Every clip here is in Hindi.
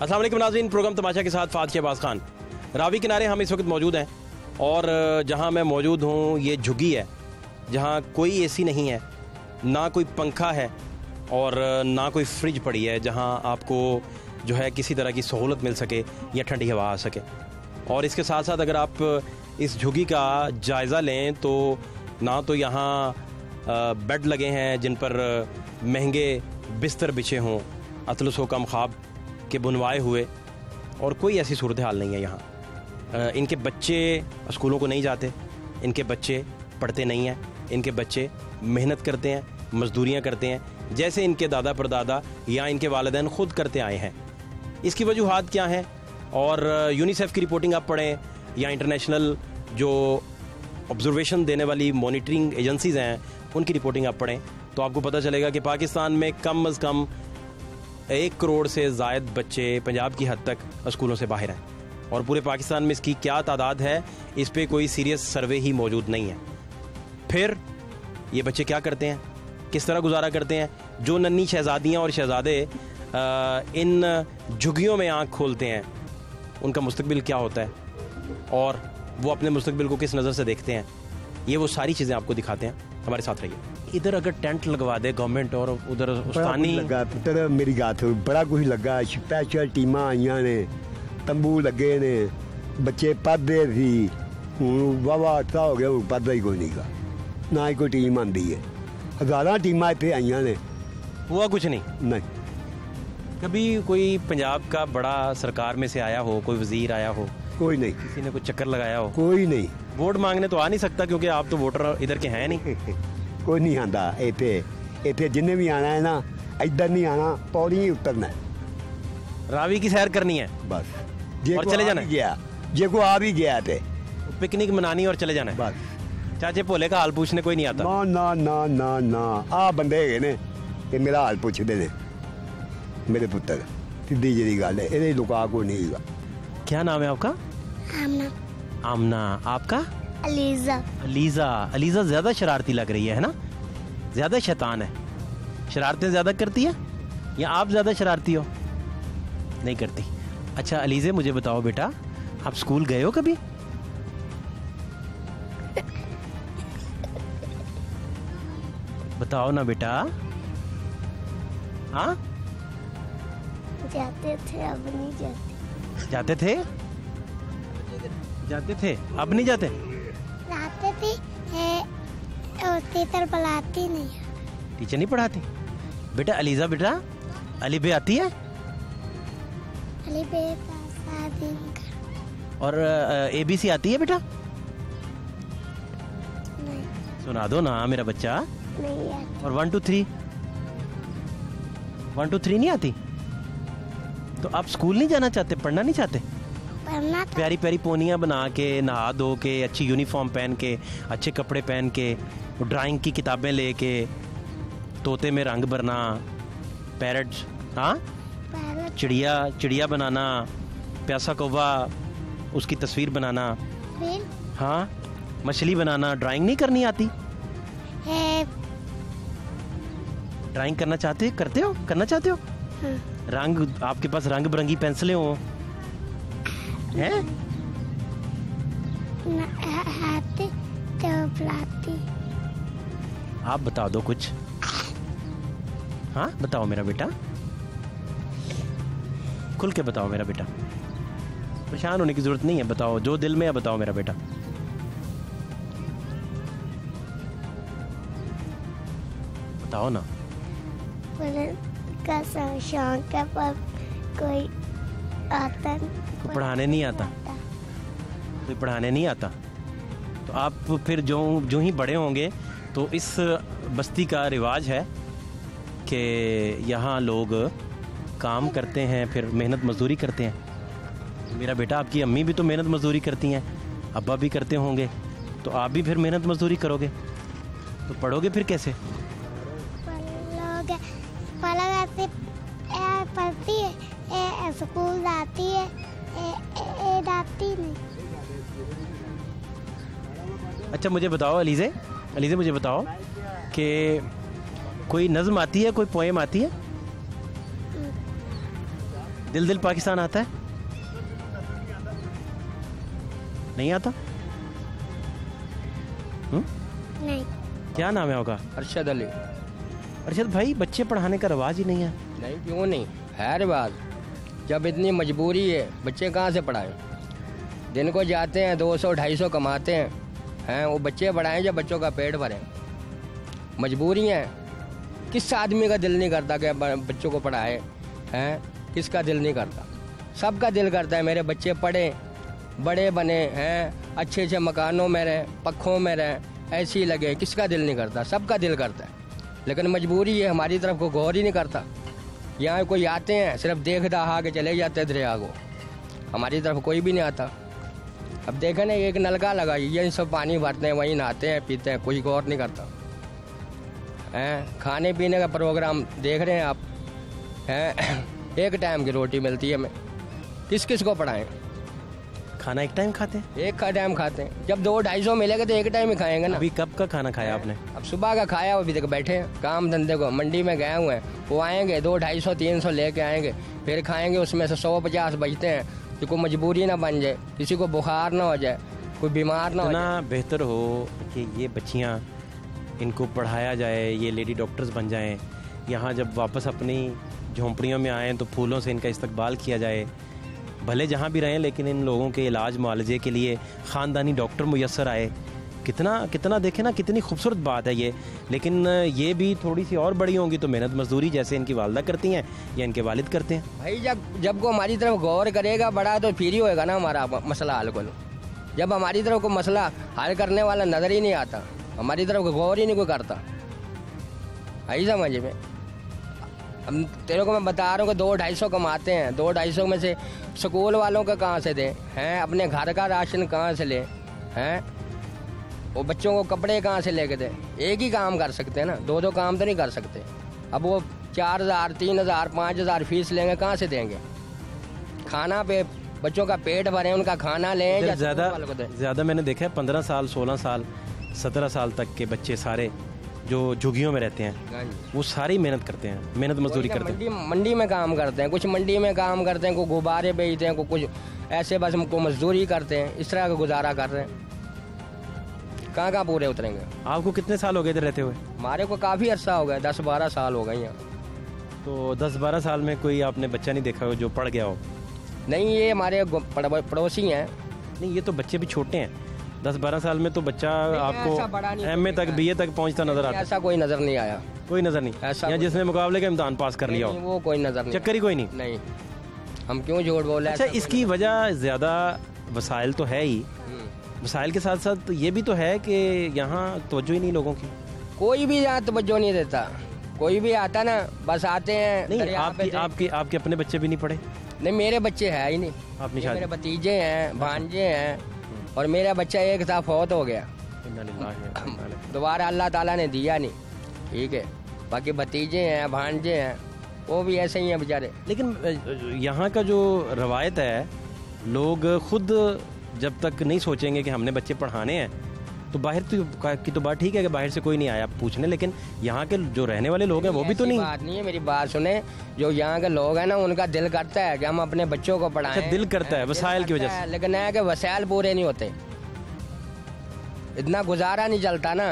अस्सलाम वालेकुम नाज़रीन, प्रोग्राम तमाशा के साथ फात शहबाज खान। रावी किनारे हम इस वक्त मौजूद हैं और जहां मैं मौजूद हूं ये झुग्गी है जहां कोई एसी नहीं है, ना कोई पंखा है और ना कोई फ्रिज पड़ी है जहां आपको जो है किसी तरह की सहूलत मिल सके या ठंडी हवा आ सके। और इसके साथ साथ अगर आप इस झुग्गी का जायज़ा लें तो ना तो यहाँ बेड लगे हैं जिन पर महंगे बिस्तर बिछे हों, अतलस व कम ख्वाब के बुनवाए हुए, और कोई ऐसी सूरत हाल नहीं है यहाँ। इनके बच्चे स्कूलों को नहीं जाते, इनके बच्चे पढ़ते नहीं हैं, इनके बच्चे मेहनत करते हैं, मजदूरियाँ करते हैं जैसे इनके दादा परदादा या इनके वालिदैन ख़ुद करते आए हैं। इसकी वजूहात क्या हैं? और यूनिसेफ की रिपोर्टिंग आप पढ़ें या इंटरनेशनल जो ऑब्जर्वेशन देने वाली मॉनिटरिंग एजेंसीज़ हैं उनकी रिपोर्टिंग आप पढ़ें तो आपको पता चलेगा कि पाकिस्तान में कम अज़ कम 1 करोड़ से ज़ायद बच्चे पंजाब की हद तक स्कूलों से बाहर हैं। और पूरे पाकिस्तान में इसकी क्या तादाद है, इस पर कोई सीरियस सर्वे ही मौजूद नहीं है। फिर ये बच्चे क्या करते हैं, किस तरह गुजारा करते हैं? जो नन्ही शहज़ादियाँ और शहज़ादे इन झुग्गियों में आँख खोलते हैं, उनका मुस्तकबिल क्या होता है और वो अपने मुस्तकबिल को किस नज़र से देखते हैं, ये वो सारी चीज़ें आपको दिखाते हैं। हमारे साथ रहिए। इधर अगर टेंट लगवा दे गवर्नमेंट और उधर उस्तानी लगा पुत्र मेरी गात बड़ा कुछ लगा, स्पैशल टीमां आईयां ने, तंबू लगे ने, बच्चे पढ़दे सी, हुण वावा अच्छा हो गया, हुण पढ़दा ही कोई नहीं गा, ना ही कोई टीम आंदी है। हज़ारां टीमां इत्थे आईयां ने, हुआ कुछ नहीं। नहीं कभी कोई पंजाब का बड़ा सरकार में से आया हो, कोई वजीर आया हो, कोई नहीं, किसी ने कुछ चक्कर लगाया हो? कोई नहीं। वोट मांगने तो आ नहीं सकता क्योंकि आप तो वोटर इधर के हैं नहीं। कोई नहीं आंदा इत्थे। इत्थे जिन्ने भी आना है ना, इधर नहीं आना, पौड़ी ही उतरना है, रावी की सैर करनी है बस। और चले जाना है। गया जे को आ भी गया थे, पिकनिक मनानी और चले जाना है बस। चाचे भोले का हाल पूछने कोई नहीं आता? ना ना ना ना ना, आ बंदे है ने ये मेरा हाल पूछते ने, मेरे पुत्र, सीधी जी गल है, ये लुका को नहीं गा। क्या नाम है आपका? आमना। आमना। आपका? अलीजा। अलीजा। अलीजा ज्यादा शरारती लग रही है ना? ज्यादा शैतान है, शरारतें ज्यादा करती है या आप ज्यादा शरारती हो? नहीं करती। अच्छा अलीजे, मुझे बताओ बेटा, आप स्कूल गए हो कभी? बताओ ना बेटा। हाँ जाते थे, अब नहीं जाते। जाते थे? जाते थे, अब नहीं जाते? जाते थे, टीचर बुलाती नहीं। टीचर नहीं पढ़ाती? बेटा अलीजा, बेटा अली बे आती है? अली बेटा शादी और ABC आती है बेटा? नहीं, सुना दो ना मेरा बच्चा। नहीं आती। और 1 2 3? 1 2 3 नहीं आती? तो आप स्कूल नहीं जाना चाहते, पढ़ना नहीं चाहते? पढ़ना था। प्यारी प्यारी पोनियाँ बना के, नहा धो के, अच्छी यूनिफॉर्म पहन के, अच्छे कपड़े पहन के, ड्राइंग की किताबें लेके, तोते में रंग भरना, पैरट्स, हाँ, चिड़िया बनाना, प्यासा कौवा उसकी तस्वीर बनाना, फिर हाँ, मछली बनाना। ड्राइंग नहीं करनी आती? ड्राइंग करना चाहते, करते हो, करना चाहते हो? रंग, आपके पास रंग बिरंगी पेंसिलें हो हैं? आती तो बुलाती। आप बता दो कुछ। हाँ बताओ मेरा बेटा, खुल के बताओ मेरा बेटा, परेशान होने की जरूरत नहीं है, बताओ जो दिल में है, बताओ मेरा बेटा। बताओ ना। का शौक है पर कोई आता नहीं। तो पढ़ाने नहीं आता? कोई पढ़ाने नहीं आता तो आप फिर जो ही बड़े होंगे तो इस बस्ती का रिवाज है कि यहाँ लोग काम करते हैं, फिर मेहनत मजदूरी करते हैं। मेरा बेटा, आपकी अम्मी भी तो मेहनत मजदूरी करती हैं, अब्बा भी करते होंगे, तो आप भी फिर मेहनत मजदूरी करोगे तो पढ़ोगे फिर कैसे? पढ़ती है, स्कूल जाती है, जाती नहीं। अच्छा मुझे बताओ अलीज़े, मुझे बताओ कि कोई नज़्म आती है, कोई पोएम आती है? दिल दिल पाकिस्तान आता है? नहीं आता? नहीं। क्या नाम है होगा? अरशद अली। अरशद भाई, बच्चे पढ़ाने का रवाज ही नहीं है। नहीं, क्यों नहीं है रिवाज? जब इतनी मजबूरी है, बच्चे कहाँ से पढ़ाएं? दिन को जाते हैं 200-250 कमाते हैं, वो बच्चे पढ़ाएं जब बच्चों का पेट भरें। मजबूरी है। किस आदमी का दिल नहीं करता कि बच्चों को पढ़ाए? हैं, किसका दिल नहीं करता? सबका दिल करता है मेरे बच्चे पढ़े, बड़े बने हैं, अच्छे अच्छे मकानों में रहें, पक्खों में रहें, ऐसे ही लगे। किसका दिल नहीं करता? सबका दिल करता है, लेकिन मजबूरी है, हमारी तरफ को गौर ही नहीं करता। यहाँ कोई आते हैं सिर्फ देख दहा के चले जाते हैं दरिया को, हमारी तरफ कोई भी नहीं आता। अब देखें ना, एक नलका लगा, ये सब पानी भरते हैं, वहीं नहाते हैं, पीते हैं, कोई गौर नहीं करता। हैं, खाने पीने का प्रोग्राम देख रहे हैं आप, हैं एक टाइम की रोटी मिलती है हमें, किस किस को पढ़ाएं? खाना एक टाइम खाते हैं? एक का टाइम खाते हैं। जब 200-250 मिलेगा तो एक टाइम ही खाएंगे ना। अभी कब का खाना खाया आपने? अब सुबह का खाया, अभी तक बैठे हैं काम धंधे को, मंडी में गए हुए हैं। वो आएंगे 200-250-300 लेके आएंगे, फिर खाएंगे, उसमें से 100-50 बचते हैं कि कोई मजबूरी ना बन जाए, किसी को बुखार ना हो जाए, कोई बीमार ना हो जाए। इतना बेहतर हो कि ये बच्चियाँ, इनको पढ़ाया जाए, ये लेडी डॉक्टर्स बन जाएं, यहाँ जब वापस अपनी झोंपड़ियों में आएँ तो फूलों से इनका इस्तकबाल किया जाए। भले जहाँ भी रहें, लेकिन इन लोगों के इलाज मुआलजे के लिए ख़ानदानी डॉक्टर मुयस्सर आए। कितना कितना देखें ना, कितनी खूबसूरत बात है ये। लेकिन ये भी थोड़ी सी और बड़ी होंगी तो मेहनत मजदूरी जैसे इनकी वालदा करती हैं या इनके वालिद करते हैं। भाई जब को हमारी तरफ गौर करेगा बड़ा तो फिर ही होएगा ना हमारा मसला हल। को जब हमारी तरफ को मसला हल करने वाला नज़र ही नहीं आता, हमारी तरफ गौर ही नहीं कोई करता, आई समझ में। हम तेरे को मैं बता रहा हूँ कि 200-250 कमाते हैं, 200-250 में से स्कूल वालों का कहाँ से दें, हैं अपने घर का राशन कहाँ से लें, हैं वो बच्चों को कपड़े कहाँ से लेके दें। एक ही काम कर सकते हैं ना, दो काम तो नहीं कर सकते। अब वो 4000, 3000, 5000 फीस लेंगे, कहाँ से देंगे? खाना पे बच्चों का पेट भरें, उनका खाना लें या ज़्यादा मैंने देखा है 15 साल, 16 साल, 17 साल तक के बच्चे सारे जो झुग्गियों में रहते हैं, वो सारी मेहनत करते हैं, मेहनत मजदूरी करते हैं। मंडी में काम करते हैं, कुछ मंडी में काम करते हैं, को गुब्बारे बेचते हैं, को कुछ ऐसे बस हमको मजदूरी करते हैं, इस तरह का गुजारा कर रहे हैं। कहाँ पूरे उतरेंगे? आपको कितने साल हो गए इधर रहते हुए? हमारे को काफ़ी अर्सा हो गया, 10-12 साल हो गए यहाँ। तो 10-12 साल में कोई आपने बच्चा नहीं देखा हो जो पढ़ गया हो? नहीं, ये हमारे पड़ोसी हैं। नहीं, ये तो बच्चे भी छोटे हैं। 10-12 साल में तो बच्चा आपको एमए तक, बीए तक पहुंचता नजर आता? ऐसा कोई नजर नहीं आया, कोई नजर नहीं ऐसा या जिसने मुकाबले का इम्तिहान पास कर लिया हो, वो कोई नजर नहीं, चक्कर ही कोई नहीं। नहीं, हम क्यों झूठ बोले? अच्छा, इसकी वजह ज़्यादा वसाइल तो है ही, वसाइल के साथ साथ ये भी तो है कि यहाँ तवज्जो ही नहीं लोगों की। कोई भी यहाँ तवज्जो नहीं देता, कोई भी आता ना बस आते हैं। नहीं, आपके अपने बच्चे भी नहीं पढ़े? नहीं, मेरे बच्चे हैं ही नहीं। अपनी मेरे भतीजे हैं, भांजे हैं, और मेरा बच्चा एक था फौत हो गया, दोबारा अल्लाह ताला ने दिया नहीं, ठीक है। बाकी भतीजे हैं, भांजे हैं, वो भी ऐसे ही हैं बेचारे। लेकिन यहाँ का जो रवायत है, लोग खुद जब तक नहीं सोचेंगे कि हमने बच्चे पढ़ाने हैं, तो बाहर की तो बात ठीक है कि बाहर से कोई नहीं आया पूछने, लेकिन यहाँ के जो रहने वाले लोग हैं वो भी तो नहीं। बात नहीं है, मेरी बात सुने, जो यहाँ के लोग हैं ना, उनका दिल करता है कि हम अपने बच्चों को पढ़ाएं। अच्छा, दिल करता है वसाइल की वजह से, लेकिन है कि वसाइल पूरे नहीं होते, इतना गुजारा नहीं चलता ना।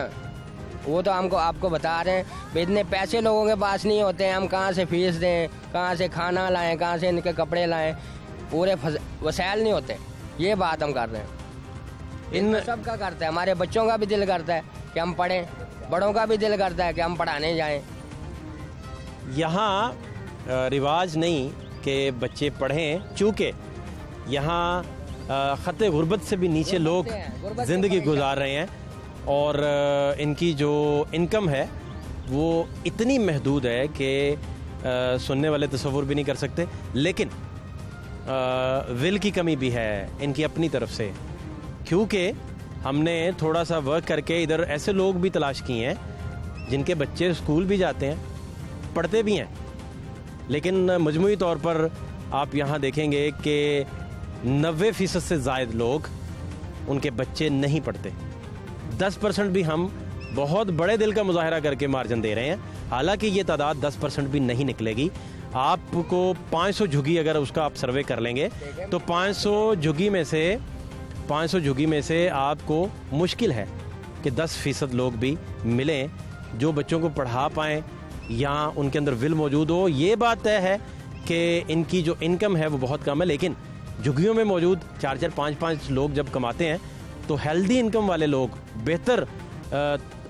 वो तो हमको आपको बता रहे हैं, इतने पैसे लोगों के पास नहीं होते हैं, हम कहाँ से फीस दें, कहाँ से खाना लाएं, कहाँ से इनके कपड़े लाएं, पूरे वसाइल नहीं होते। ये बात हम कर रहे हैं। इन सबका करता है, हमारे बच्चों का भी दिल करता है कि हम पढ़ें, बड़ों का भी दिल करता है कि हम पढ़ाने जाएं। यहाँ रिवाज नहीं कि बच्चे पढ़ें, चूँकि यहाँ ख़त गुर्बत से भी नीचे लोग ज़िंदगी गुजार रहे हैं और इनकी जो इनकम है वो इतनी महदूद है कि सुनने वाले तसव्वुर भी नहीं कर सकते। लेकिन विल की कमी भी है इनकी अपनी तरफ से, क्योंकि हमने थोड़ा सा वर्क करके इधर ऐसे लोग भी तलाश किए हैं जिनके बच्चे स्कूल भी जाते हैं, पढ़ते भी हैं, लेकिन मजमूई तौर पर आप यहाँ देखेंगे कि 90% से ज़ायद लोग, उनके बच्चे नहीं पढ़ते। 10% भी हम बहुत बड़े दिल का मुजाहरा करके मार्जिन दे रहे हैं, हालांकि ये तादाद 10% भी नहीं निकलेगी। आपको 500 झुग्गी अगर उसका आप सर्वे कर लेंगे तो 500 झुग्गी में से आपको मुश्किल है कि 10% लोग भी मिलें जो बच्चों को पढ़ा पाएँ या उनके अंदर विल मौजूद हो। ये बात तय है कि इनकी जो इनकम है वो बहुत कम है, लेकिन झुग्गियों में मौजूद 4-4, 5-5 लोग जब कमाते हैं तो हेल्दी इनकम वाले लोग, बेहतर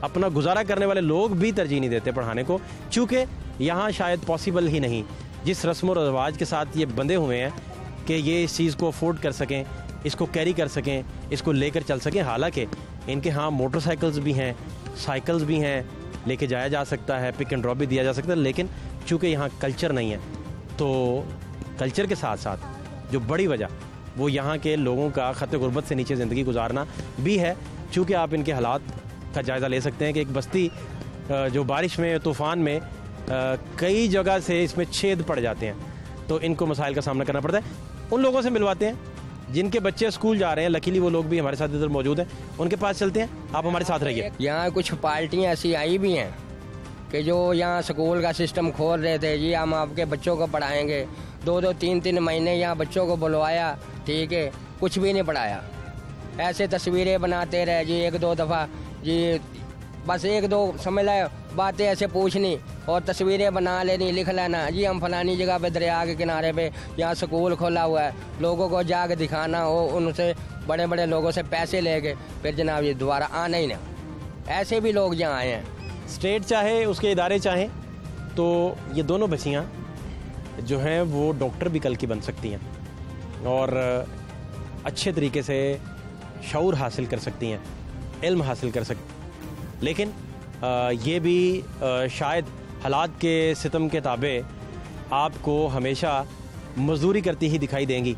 अपना गुजारा करने वाले लोग भी तरजीह नहीं देते पढ़ाने को, चूँकि यहाँ शायद पॉसिबल ही नहीं। जिस रस्म व रवाज के साथ ये बंधे हुए हैं कि ये इस चीज़ को अफोर्ड कर सकें, इसको कैरी कर सकें, इसको लेकर चल सकें। हालांकि इनके यहाँ मोटरसाइकिल्स भी हैं, साइकिल्स भी हैं, लेके जाया जा सकता है, पिक एंड ड्रॉप भी दिया जा सकता है, लेकिन चूँकि यहाँ कल्चर नहीं है तो कल्चर के साथ साथ जो बड़ी वजह वो यहाँ के लोगों का खत गुर्बत से नीचे ज़िंदगी गुजारना भी है। चूँकि आप इनके हालात का जायज़ा ले सकते हैं कि एक बस्ती जो बारिश में, तूफ़ान में कई जगह से इसमें छेद पड़ जाते हैं, तो इनको मसाइल का सामना करना पड़ता है। उन लोगों से मिलवाते हैं जिनके बच्चे स्कूल जा रहे हैं, लकीली वो लोग भी हमारे साथ इधर मौजूद हैं, उनके पास चलते हैं। आप हमारे साथ रहिए। यहाँ कुछ पार्टियाँ ऐसी आई भी हैं कि जो यहाँ स्कूल का सिस्टम खोल रहे थे, जी हम आपके बच्चों को पढ़ाएंगे। 2-2, 3-3 महीने यहाँ बच्चों को बुलवाया, ठीक है, कुछ भी नहीं पढ़ाया। ऐसे तस्वीरें बनाते रहे जी, 1-2 दफ़ा जी, बस 1-2 समझ लाए बातें ऐसे पूछनी और तस्वीरें बना लेनी, लिख लेना जी हम फलानी जगह पे दरिया के किनारे पे यहाँ स्कूल खोला हुआ है, लोगों को जाके दिखाना हो, उनसे बड़े बड़े लोगों से पैसे लेके फिर जनाब ये दोबारा आना ही ना। ऐसे भी लोग यहाँ आए हैं। स्टेट चाहे, उसके इदारे चाहें, तो ये दोनों बच्चियाँ जो हैं वो डॉक्टर भी कल की बन सकती हैं और अच्छे तरीके से शऊर हासिल कर सकती हैं, इल्म हासिल कर सकती। लेकिन ये भी शायद हालात के सितम के ताबे आपको हमेशा मजदूरी करती ही दिखाई देंगी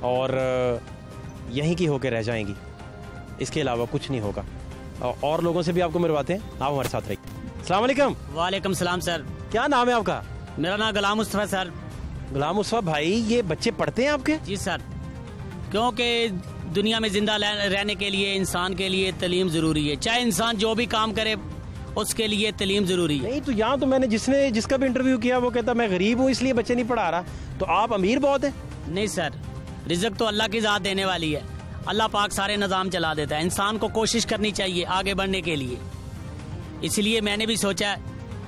और यहीं की होकर रह जाएंगी, इसके अलावा कुछ नहीं होगा। और लोगों से भी आपको मिलवाते हैं, आप हमारे साथ रहिए। अस्सलाम वालेकुम। वालेकुम सलाम सर। क्या नाम है आपका? मेरा नाम गुलाम मुस्तफ़ा सर। गुलाम मुस्तफ़ा भाई, ये बच्चे पढ़ते हैं आपके? जी सर, क्योंकि दुनिया में जिंदा रहने के लिए इंसान के लिए तालीम ज़रूरी है। चाहे इंसान जो भी काम करे उसके लिए तालीम ज़रूरी है। नहीं तो यहाँ तो मैंने जिसका भी इंटरव्यू किया वो कहता मैं गरीब हूँ इसलिए बच्चे नहीं पढ़ा रहा, तो आप अमीर बहुत है। नहीं सर, रिज़्क़ तो अल्लाह की ज़ात देने वाली है, अल्लाह पाक सारे निज़ाम चला देता है। इंसान को कोशिश करनी चाहिए आगे बढ़ने के लिए। इसलिए मैंने भी सोचा,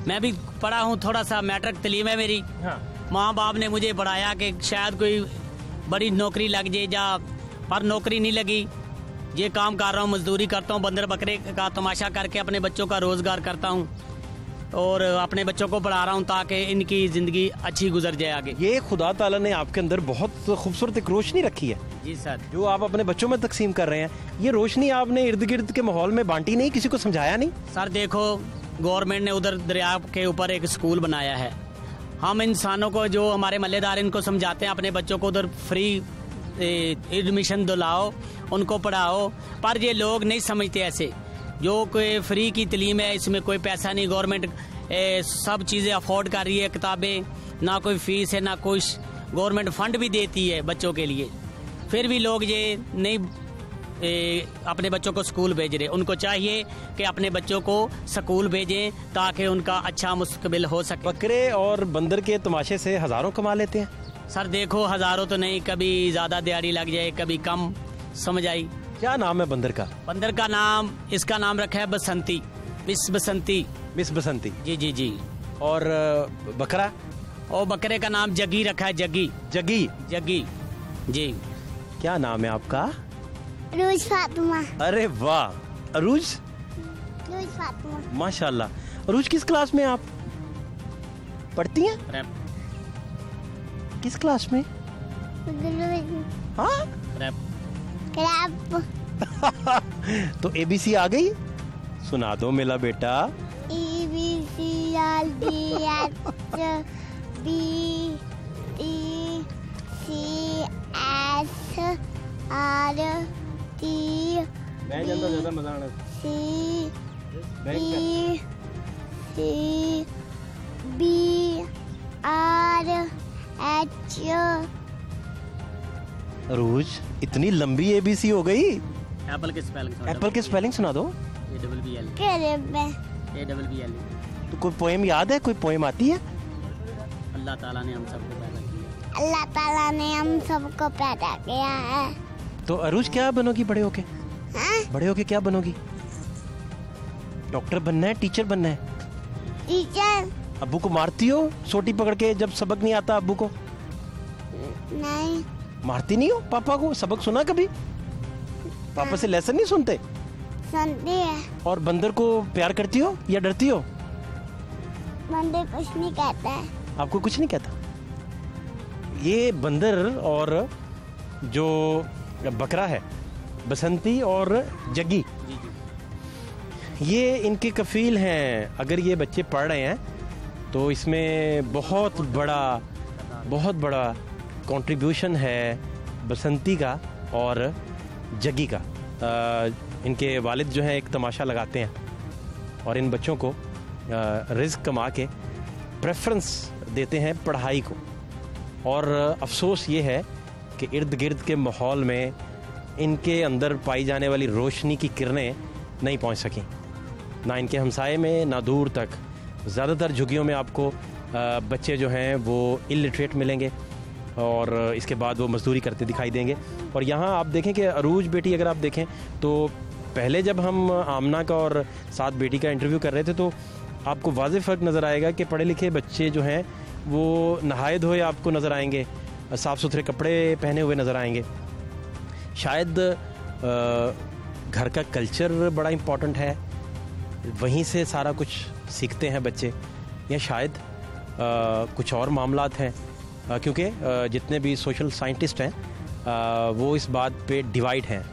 मैं भी पढ़ा हूँ, थोड़ा सा मैट्रिक तालीम है मेरी। हाँ। माँ बाप ने मुझे पढ़ाया कि शायद कोई बड़ी नौकरी लग जाए, जा पर नौकरी नहीं लगी। ये काम कर रहा हूँ, मजदूरी करता हूँ, बंदर बकरे का तमाशा करके अपने बच्चों का रोज़गार करता हूँ और अपने बच्चों को पढ़ा रहा हूँ ताकि इनकी ज़िंदगी अच्छी गुजर जाए आगे। ये खुदा ताला ने आपके अंदर बहुत खूबसूरत एक रोशनी रखी है जी सर, जो आप अपने बच्चों में तकसीम कर रहे हैं। ये रोशनी आपने इर्द गिर्द के माहौल में बांटी नहीं, किसी को समझाया नहीं? सर देखो, गवर्नमेंट ने उधर दरिया के ऊपर एक स्कूल बनाया है। हम इंसानों को, जो हमारे मल्लेदार, इनको समझाते हैं अपने बच्चों को उधर फ्री एडमिशन दिलाओ, उनको पढ़ाओ, पर ये लोग नहीं समझते ऐसे। जो कोई फ्री की तालीम है, इसमें कोई पैसा नहीं, गवर्नमेंट सब चीज़ें अफोर्ड कर रही है, किताबें, ना कोई फीस है ना कुछ, गवर्नमेंट फंड भी देती है बच्चों के लिए, फिर भी लोग ये नहीं अपने बच्चों को स्कूल भेज रहे। उनको चाहिए कि अपने बच्चों को स्कूल भेजें ताकि उनका अच्छा मुस्तकबिल हो सके। बकरे और बंदर के तमाशे से हज़ारों कमा लेते हैं। सर देखो, हज़ारों तो नहीं, कभी ज़्यादा दिहाड़ी लग जाए, कभी कम, समझ आई। क्या नाम है बंदर का? बंदर का नाम, इसका नाम रखा है बसंती, मिस बसंती। मिस बसंती। जी जी जी। और बकरा? और बकरे का नाम जगी रखा है, जगी। जगी? जगी जी। क्या नाम है आपका? रूज फातिमा। अरे वाह, अरूज। रूज फातिमा। माशाल्लाह। अरूज किस क्लास में आप पढ़ती हैं? रैप। किस क्लास में? हाँ? रैप। तो ABC आ गई? सुना दो मेरा बेटा। ABC B E C S R T मैं जानता ज्यादा मजा आना। C E C B R H। अरूज, इतनी लंबी ABC हो गई। एप्पल के स्पेलिंग। एप्पल के स्पेलिंग सुना दो। ABBL। ABBL। तो कोई पोएम याद है? कोई पोएम आती है? अल्लाह ताला ने हम सबको पैदा किया। अल्लाह ताला ने हम सबको पैदा किया है। तो अरूज क्या बनोगी बड़े होके? हाँ? बड़े होके क्या बनोगी? डॉक्टर बनना है, टीचर बनना है? टीचर अब्बू को मारती हो सोटी पकड़ के जब सबक नहीं आता अब्बू को? नहीं, मारती नहीं हो पापा को? सबक सुना कभी? पापा से लेसन नहीं सुनते? सुनती है। और बंदर को प्यार करती हो या डरती हो? बंदे कुछ नहीं कहता है। आपको कुछ नहीं कहता? ये बंदर और जो बकरा है बसंती और जग्गी, ये इनके कफील हैं। अगर ये बच्चे पढ़ रहे हैं तो इसमें बहुत बड़ा कंट्रीब्यूशन है बसंती का और जग्गी का। इनके वालिद जो हैं एक तमाशा लगाते हैं और इन बच्चों को रिज़्क कमा के प्रेफरेंस देते हैं पढ़ाई को। और अफसोस ये है कि इर्द गिर्द के माहौल में इनके अंदर पाई जाने वाली रोशनी की किरणें नहीं पहुंच सकी, ना इनके हमसाये में ना दूर तक। ज़्यादातर झुग्गियों में आपको बच्चे जो हैं वो इलिटरेट मिलेंगे और इसके बाद वो मजदूरी करते दिखाई देंगे। और यहाँ आप देखें कि अरूज बेटी अगर आप देखें तो पहले जब हम आमना का और साथ बेटी का इंटरव्यू कर रहे थे तो आपको वाज़ेह फ़र्क नज़र आएगा कि पढ़े लिखे बच्चे जो हैं वो नहाए धोए आपको नज़र आएंगे, साफ़ सुथरे कपड़े पहने हुए नज़र आएंगे। शायद घर का कल्चर बड़ा इम्पॉर्टेंट है, वहीं से सारा कुछ सीखते हैं बच्चे, या शायद कुछ और मामलात हैं। क्योंकि जितने भी सोशल साइंटिस्ट हैं वो इस बात पे डिवाइड हैं।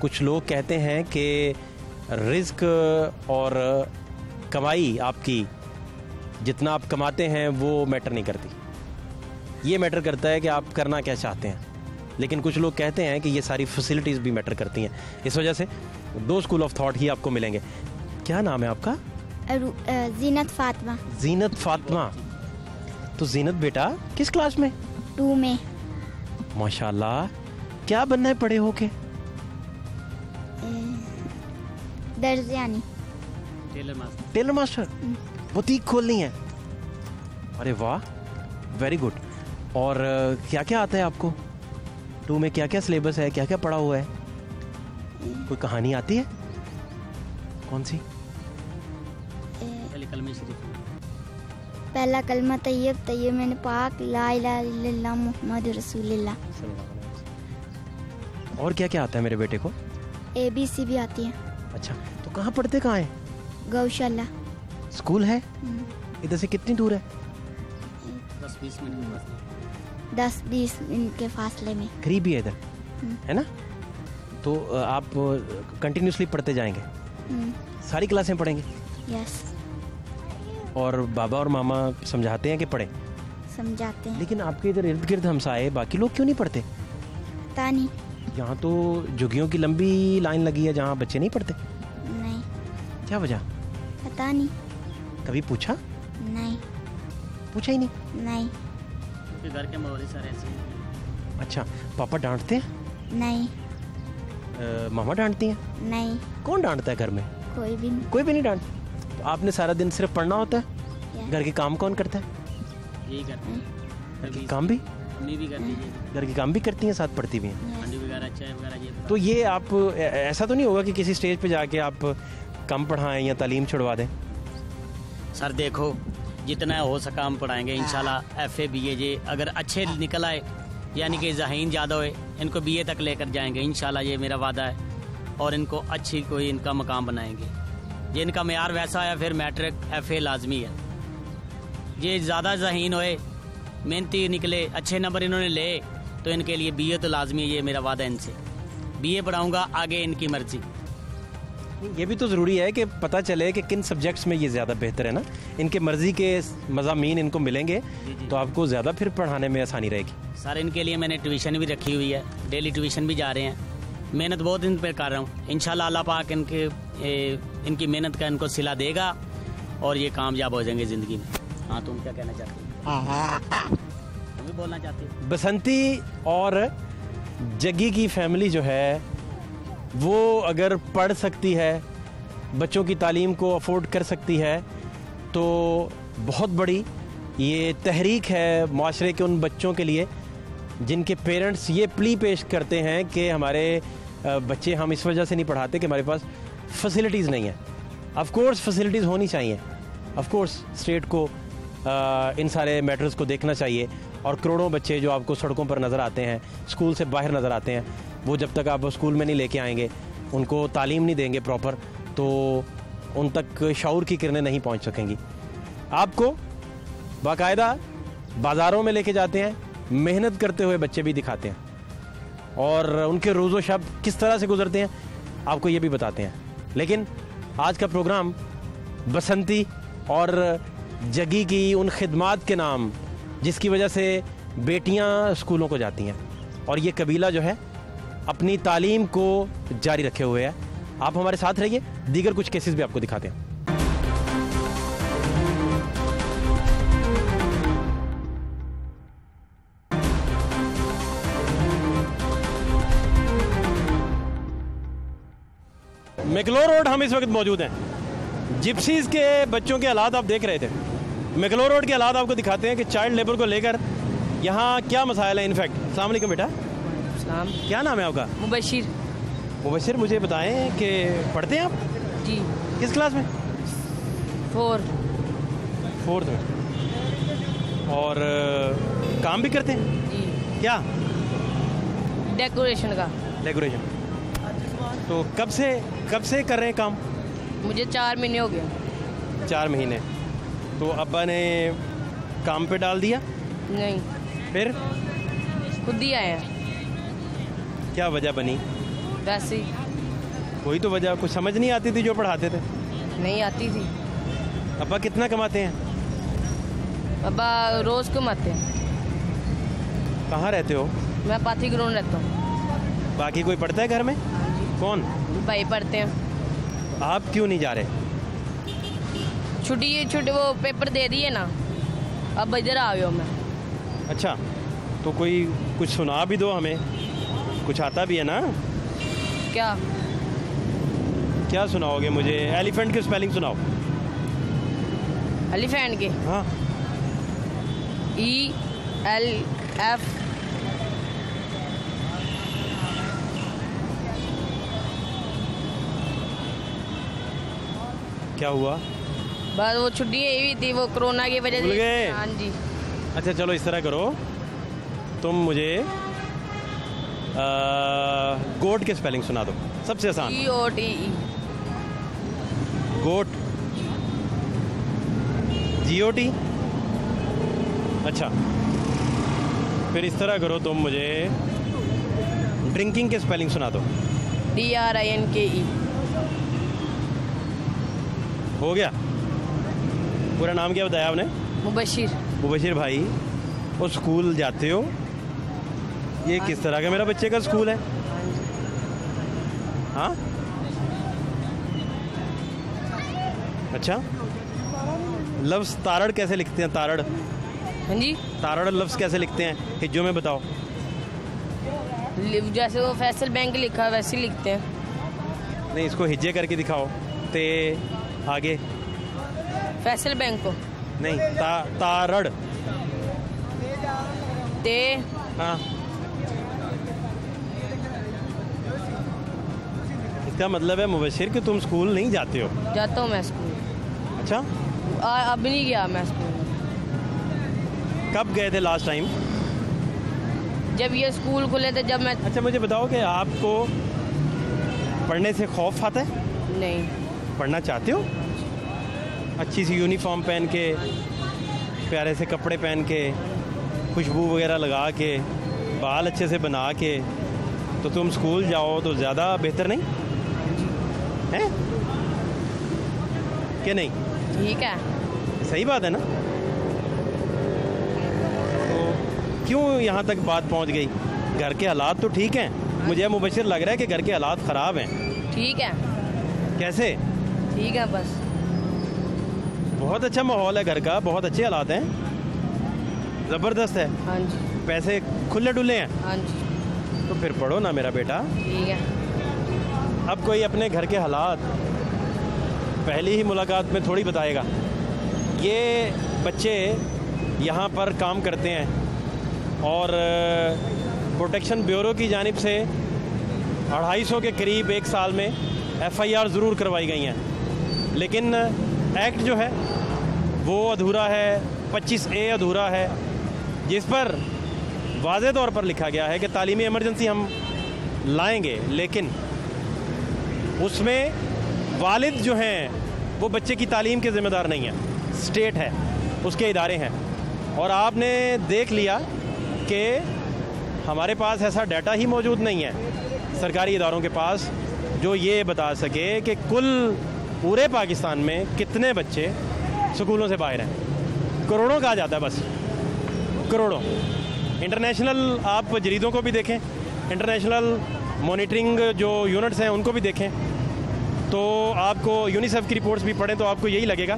कुछ लोग कहते हैं कि रिस्क और कमाई आपकी जितना आप कमाते हैं वो मैटर नहीं करती, ये मैटर करता है कि आप करना क्या चाहते हैं। लेकिन कुछ लोग कहते हैं कि ये सारी फैसिलिटीज़ भी मैटर करती हैं। इस वजह से दो स्कूल ऑफ थॉट ही आपको मिलेंगे। क्या नाम है आपका? जीनत फातिमा। जीनत फातिमा। तो जीनत बेटा किस क्लास में? 2 में। माशाल्लाह, क्या बनना है पढ़े होके? दर्जियानी। Tailor master. बुटीक खोलनी है? अरे वाह, वेरी गुड। और क्या क्या आता है आपको? 2 में क्या क्या सिलेबस है, क्या क्या पढ़ा हुआ है? कोई कहानी आती है? कौन सी? पहला कलमा तैयब तैयब मैंने पाक ला इलाहा इल्लल्लाह मुहम्मद रसूलुल्लाह। और क्या क्या आता है मेरे बेटे को? ABC भी आती है। अच्छा, तो कहाँ पढ़ते कहाँ है? गौशाला स्कूल है? इधर से कितनी दूर है? 10-20 मिनट के फासले में। करीब ही है इधर, है ना? तो आप कंटिन्यूसली पढ़ते जाएंगे? सारी क्लासें पढ़ेंगे? यस। और बाबा और मामा समझाते हैं कि पढ़ें? समझाते हैं। लेकिन आपके इधर इर्द गिर्द हमसाए बाकी लोग क्यों नहीं पढ़ते? पता नहीं। यहाँ तो झुग्गियों की लंबी लाइन लगी है जहाँ बच्चे नहीं पढ़ते। नहीं। क्या वजह? पता नहीं। कभी पूछा? नहीं। पूछा ही नहीं? नहीं। घर के मौलवी सर ऐसे। अच्छा, पापा डांटते हैं? नहीं। मामा डांटती हैं? नहीं। कौन डांटता है घर में? कोई भी नहीं। कोई भी नहीं डांट। तो आपने सारा दिन सिर्फ पढ़ना होता है? Yes. घर के काम कौन करता है? यही करते हैं। घर के काम भी? मम्मी भी करती है। घर के काम भी करती हैं, साथ पढ़ती भी हैं? Yes. अंडे वगैरह, चाय वगैरह ये। तो ये आप ऐसा तो नहीं होगा कि किसी स्टेज पे जाके आप कम पढ़ाएं या तालीम छुड़वा दें? सर देखो, जितना हो सका हम पढ़ाएंगे इंशाल्लाह। FA BA ये अगर अच्छे निकल आए, यानी कि ज़हीन ज़्यादा हुए, इनको BA तक लेकर जाएंगे इंशाल्लाह, ये मेरा वादा है। और इनको अच्छी कोई इनका मकाम बनाएंगे। ये इनका मेयार वैसा है, फिर मैट्रिक FA लाजमी है। ये ज़्यादा ज़हीन होए, मेहनती निकले, अच्छे नंबर इन्होंने ले, तो इनके लिए BA तो लाजमी है, ये मेरा वादा है इनसे। BA पढ़ाऊँगा, आगे इनकी मर्जी। ये भी तो ज़रूरी है कि पता चले कि किन सब्जेक्ट्स में ये ज़्यादा बेहतर है ना। इनके मर्ज़ी के मज़ामीन इनको मिलेंगे तो आपको ज़्यादा फिर पढ़ाने में आसानी रहेगी। सर इनके लिए मैंने ट्यूशन भी रखी हुई है, डेली ट्यूशन भी जा रहे हैं। मेहनत बहुत इन पर कर रहा हूँ। इंशाल्लाह अल्लाह पाक इनकी मेहनत का इनको सिला देगा और ये कामयाब हो जाएंगे ज़िंदगी में। हाँ, तुम क्या कहना चाहती हो? तुम भी बोलना चाहती हो? बसंती और जग्गी की फैमिली जो है वो अगर पढ़ सकती है, बच्चों की तालीम को अफोर्ड कर सकती है, तो बहुत बड़ी ये तहरीक है माशरे के उन बच्चों के लिए जिनके पेरेंट्स ये प्ली पेश करते हैं कि हमारे बच्चे हम इस वजह से नहीं पढ़ाते कि हमारे पास फैसिलिटीज़ नहीं है। ऑफ कोर्स फैसिलिटीज़ होनी चाहिए, ऑफ कोर्स स्टेट को इन सारे मैटर्स को देखना चाहिए। और करोड़ों बच्चे जो आपको सड़कों पर नज़र आते हैं, स्कूल से बाहर नज़र आते हैं, वो जब तक आप स्कूल में नहीं लेके आएंगे, उनको तालीम नहीं देंगे प्रॉपर, तो उन तक शऊर की किरणें नहीं पहुंच सकेंगी। आपको बाकायदा बाज़ारों में लेके जाते हैं, मेहनत करते हुए बच्चे भी दिखाते हैं और उनके रोज़ो शब किस तरह से गुजरते हैं आपको ये भी बताते हैं। लेकिन आज का प्रोग्राम बसंती और जगी की उन खिदमात के नाम जिसकी वजह से बेटियां स्कूलों को जाती हैं और ये कबीला जो है अपनी तालीम को जारी रखे हुए है। आप हमारे साथ रहिए, दीगर कुछ केसेस भी आपको दिखाते हैं। मैकलोर रोड हम इस वक्त मौजूद हैं। जिप्सीज के बच्चों के हालात आप देख रहे थे। मैकलोर रोड के हालात आपको दिखाते हैं कि चाइल्ड लेबर को लेकर यहाँ क्या मसाइल है। इनफैक्ट अस्सलाम वालेकुम बेटा, क्या नाम है आपका? मुबशिर। मुबशिर, मुझे बताएं कि पढ़ते हैं आप? जी। किस क्लास में? 4th में। और काम भी करते हैं? जी। क्या? डेकोरेशन का। डेकोरेशन। तो कब से कर रहे हैं काम? मुझे 4 महीने हो गए। 4 महीने। तो अब्बा ने काम पे डाल दिया? नहीं, फिर खुद ही आए हैं। क्या वजह बनी? वैसे ही। कोई तो वजह, कुछ समझ नहीं आती थी जो पढ़ाते थे? नहीं आती थी। अब्बा कितना कमाते हैं? अब्बा रोज़ कमाते हैं। कहाँ रहते हो? मैं पाथी ग्राउंड रहता हूँ। बाकी कोई पढ़ता है घर में? कौन? भाई पढ़ते हैं। आप क्यों नहीं जा रहे? छुट्टी वो पेपर दे दिए ना, अब इधर आ गया मैं। अच्छा, तो कोई कुछ सुना भी दो हमें, कुछ आता भी है ना? क्या? क्या सुनाओगे मुझे? एलिफेंट की स्पेलिंग सुनाओ। एलिफेंट के? हाँ। ELF। क्या हुआ? बस वो छुट्टी हुई थी, वो कोरोना की वजह भूल से। गए? हाँ जी। अच्छा चलो इस तरह करो, तुम मुझे गोट के स्पेलिंग सुना दो, सबसे आसान। GOTE। गोट। GOT। अच्छा, फिर इस तरह करो, तुम मुझे ड्रिंकिंग के स्पेलिंग सुना दो। DRINKE। हो गया? पूरा नाम क्या बताया आपने? मुबशिर। मुबशिर भाई, वो स्कूल जाते हो? ये किस तरह का मेरा बच्चे का स्कूल है? हाँ। अच्छा, लफ्ज़ तारड़ कैसे लिखते हैं? तारड़? हाँ जी। तारड़ लफ्ज़ कैसे लिखते हैं हिज्जों में बताओ। जैसे वो फैसल बैंक लिखा है वैसे ही लिखते हैं। नहीं, इसको हिज्जे करके दिखाओ। ते आगे फैसल बैंक को नहीं, तारड़। ते। हाँ, इसका मतलब है मुबशिर कि तुम स्कूल नहीं जाते हो? जाता हूँ मैं स्कूल। अच्छा, अब नहीं गया मैं स्कूल। कब गए थे लास्ट टाइम? जब ये स्कूल खुले थे, जब मैं। अच्छा मुझे बताओ कि आपको पढ़ने से खौफ आता है? नहीं। पढ़ना चाहते हो? अच्छी सी यूनिफॉर्म पहन के, प्यारे से कपड़े पहन के, खुशबू वगैरह लगा के, बाल अच्छे से बना के, तो तुम स्कूल जाओ तो ज़्यादा बेहतर नहीं है? कि नहीं? ठीक है। सही बात है ना? तो क्यों यहाँ तक बात पहुँच गई? घर के हालात तो ठीक हैं, मुझे मुबशिर लग रहा है कि घर के हालात ख़राब हैं। ठीक है। कैसे? ठीक है, बस बहुत अच्छा माहौल है घर का, बहुत अच्छे हालात हैं, ज़बरदस्त है। हाँ जी। पैसे खुले डुले हैं। हाँ जी। तो फिर पढ़ो ना मेरा बेटा। ठीक है। अब कोई अपने घर के हालात पहली ही मुलाकात में थोड़ी बताएगा। ये बच्चे यहाँ पर काम करते हैं और प्रोटेक्शन ब्यूरो की जानिब से 250 के करीब एक साल में FIR ज़रूर करवाई गई हैं, लेकिन एक्ट जो है वो अधूरा है, 25A अधूरा है, जिस पर वाज़े तौर पर लिखा गया है कि तालीमी इमरजेंसी हम लाएंगे, लेकिन उसमें वालिद जो हैं वो बच्चे की तालीम के ज़िम्मेदार नहीं हैं, स्टेट है, उसके इदारे हैं। और आपने देख लिया कि हमारे पास ऐसा डाटा ही मौजूद नहीं है सरकारी इदारों के पास जो ये बता सके कि कुल पूरे पाकिस्तान में कितने बच्चे स्कूलों से बाहर हैं। करोड़ों कहा जाता है, बस करोड़ों। इंटरनेशनल आप जरीदों को भी देखें, इंटरनेशनल मॉनिटरिंग जो यूनिट्स हैं उनको भी देखें, तो आपको यूनिसेफ की रिपोर्ट्स भी पढ़ें तो आपको यही लगेगा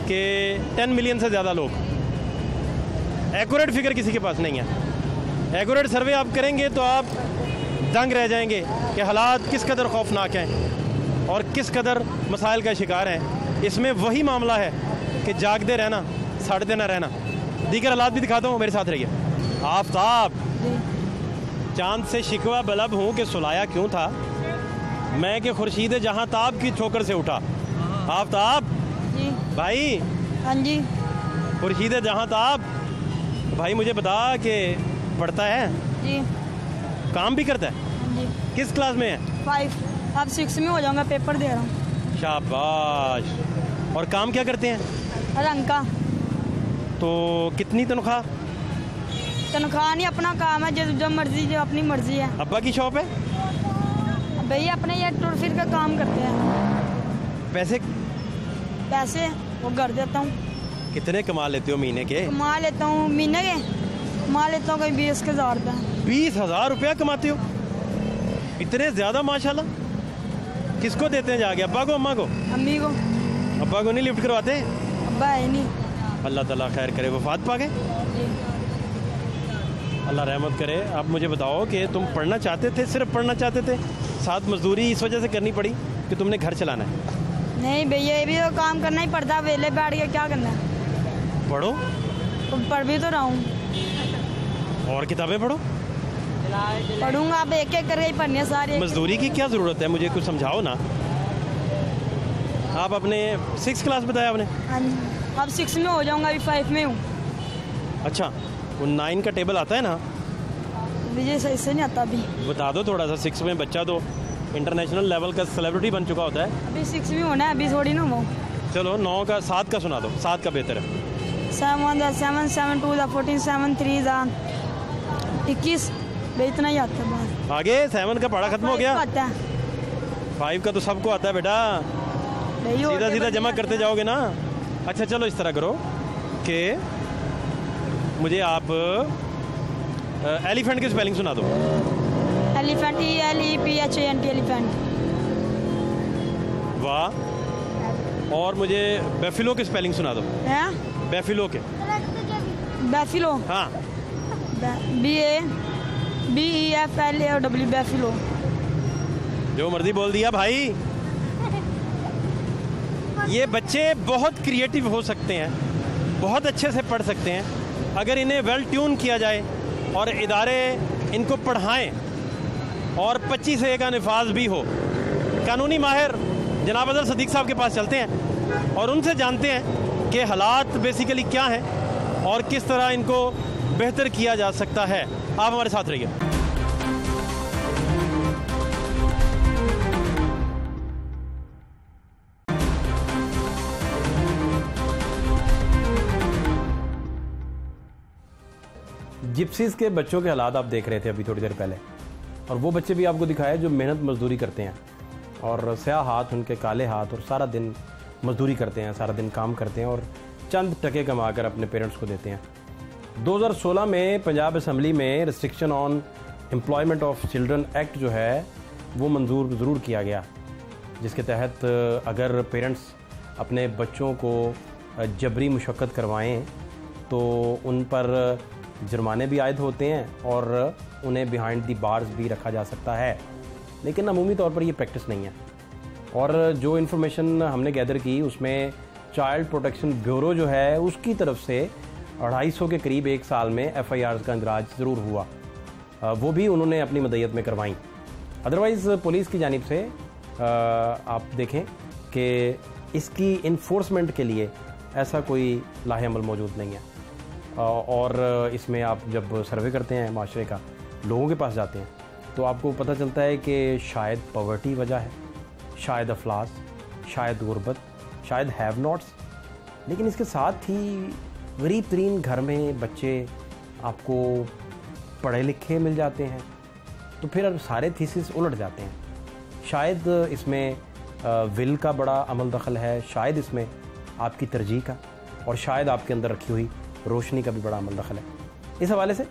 कि 10 मिलियन से ज़्यादा लोग, एक्यूरेट फिगर किसी के पास नहीं है। एक्यूरेट सर्वे आप करेंगे तो आप दंग रह जाएंगे कि हालात किस कदर खौफनाक हैं और किस कदर मसाइल का शिकार हैं। इसमें वही मामला है कि जागते रहना, सड़ते ना रहना। दीगर हालात भी दिखाता हूँ, मेरे साथ रहिए। आफ्ताब, चांद से शिकवा बलब हूँ कि सुलाया क्यों था, मैं कि खुर्शीद जहाँ ताब की ठोकर से उठा। आफ्ताब जी भाई, हाँ जी खुर्शीद जहाँ ताब भाई, मुझे बता कि पढ़ता है, जी काम भी करता है, हाँ जी किस क्लास में है? 5, अब 6 में हो जाऊंगा, पेपर दे रहा हूँ। शाबाश। और काम क्या करते हैं? रंग का। तो कितनी तनख्वाह? तनख्वाह नहीं, अपना काम है, जो मर्जी, जो अपनी मर्जी है। अब्बा की शॉप है? भैया अपने ये टूर फिर का काम करते हैं। पैसे पैसे वो घर देता हूँ। कितने कमा लेते हो महीने के? कमा लेता हूँ महीने के, कमा लेता हूँ कोई 20,000 रुपये। 20,000 रुपया कमाते हो? इतने ज़्यादा माशाल्लाह। किसको देते हैं जाके, अब्बा को, अम्मा को? अम्मी को। अब्बा को नहीं लिफ्ट करवाते? अब्बा है नहीं। अल्लाह ताला खैर करे, वफात पा गए, अल्लाह रहमत करे। आप मुझे बताओ कि तुम पढ़ना चाहते थे, सिर्फ पढ़ना चाहते थे, साथ मजदूरी इस वजह से करनी पड़ी कि तुमने घर चलाना है? नहीं भैया, ये भी तो काम करना ही पड़ता है, वेले बैठ के क्या करना है। पढ़ो। तो पढ़ भी तो रहा हूँ। और किताबें पढ़ो। पढ़ूंगा, अब एक एक करके ही पढ़नी है सारी। मजदूरी की क्या ज़रूरत है, मुझे कुछ समझाओ ना। आप अपने 6 क्लास बताया आपने? हाँ जी, अब 6 में हो जाऊंगा, अभी 5 में हूँ। अच्छा, वो 9 का टेबल आता है ना? मुझे सही से नहीं आता अभी। बता दो थोड़ा सा। 6 में बच्चा तो इंटरनेशनल लेवल का सेलिब्रिटी बन चुका होता है। अभी 6 में होना है, अभी थोड़ी ना हो। चलो 9 का, 7 का सुना दो, 7 का बेहतर है। 7 7 7 2 14 7 3 21, इतना ही आता है बस। आगे 7 का पढ़ा खत्म हो गया। आता है 5 का तो सबको आता है बेटा, नहीं, सीधा सीधा जमा करते जाओगे ना। अच्छा चलो इस तरह करो कि मुझे आप एलिफेंट की स्पेलिंग सुना दो। Elephant, ELEPHANT, elephant. वाह। और मुझे बेफिलो की स्पेलिंग सुना दो। हैं? बेफिलो के। बैफिलो। हाँ। BEFLAW, बैफिलो। जो मर्जी बोल दिया भाई। ये बच्चे बहुत क्रिएटिव हो सकते हैं, बहुत अच्छे से पढ़ सकते हैं अगर इन्हें वेल ट्यून किया जाए और इदारे इनको पढ़ाएं और 25A का निफाज भी हो। कानूनी माहिर जनाब अजहर सदीक साहब के पास चलते हैं और उनसे जानते हैं कि हालात बेसिकली क्या हैं और किस तरह इनको बेहतर किया जा सकता है। आप हमारे साथ रहिए। जिप्सीज़ के बच्चों के हालात आप देख रहे थे अभी थोड़ी देर पहले, और वो बच्चे भी आपको दिखाए जो मेहनत मजदूरी करते हैं और स्याह हाथ, उनके काले हाथ, और सारा दिन मजदूरी करते हैं, सारा दिन काम करते हैं और चंद टके कमा कर अपने पेरेंट्स को देते हैं। 2016 में पंजाब असम्बली में restriction on employment of children act जो है वो मंजूर ज़रूर किया गया, जिसके तहत अगर पेरेंट्स अपने बच्चों को जबरी मुशक्क़त करवाएं तो उन पर जुर्माने भी आयद होते हैं और उन्हें बिहाइंड दी बार्स भी रखा जा सकता है। लेकिन अमूमी तौर पर ये प्रैक्टिस नहीं है। और जो इन्फॉर्मेशन हमने गैदर की उसमें चाइल्ड प्रोटेक्शन ब्यूरो जो है उसकी तरफ से 250 के करीब एक साल में FIRs का इंदराज ज़रूर हुआ, वो भी उन्होंने अपनी मदयत में करवाई। अदरवाइज़ पुलिस की जानिब से आप देखें कि इसकी इन्फोर्समेंट के लिए ऐसा कोई लाहे अमल मौजूद नहीं है। और इसमें आप जब सर्वे करते हैं माशरे का, लोगों के पास जाते हैं, तो आपको पता चलता है कि शायद पॉवर्टी वजह है, शायद अफलास, शायद गुर्बत, शायद हैव नॉट्स, लेकिन इसके साथ ही गरीब तरीन घर में बच्चे आपको पढ़े लिखे मिल जाते हैं, तो फिर सारे थीसिस उलट जाते हैं। शायद इसमें विल का बड़ा अमल दखल है, शायद इसमें आपकी तरजीह का, और शायद आपके अंदर रखी हुई रोशनी का भी बड़ा अमल दखल है। इस हवाले से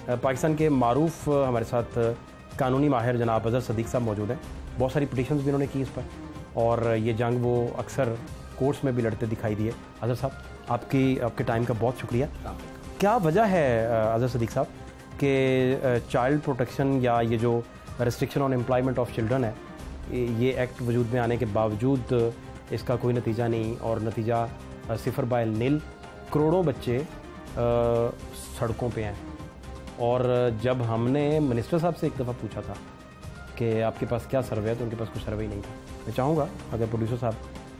पाकिस्तान के मारूफ हमारे साथ कानूनी माहिर जनाब अज़हर सदीक साहब मौजूद हैं। बहुत सारी पिटिशन्स भी उन्होंने की इस पर, और ये जंग वो अक्सर कोर्ट्स में भी लड़ते दिखाई दिए। अज़हर साहब, आपके टाइम का बहुत शुक्रिया। क्या वजह है अज़हर सदीक साहब कि चाइल्ड प्रोटेक्शन या ये जो restriction on employment of children है, ये एक्ट वजूद में आने के बावजूद इसका कोई नतीजा नहीं, और नतीजा 0/0, करोड़ों बच्चे सड़कों पे हैं। और जब हमने मिनिस्टर साहब से एक दफ़ा पूछा था कि आपके पास क्या सर्वे है, तो उनके पास कोई सर्वे ही नहीं था। मैं चाहूँगा अगर प्रोड्यूसर साहब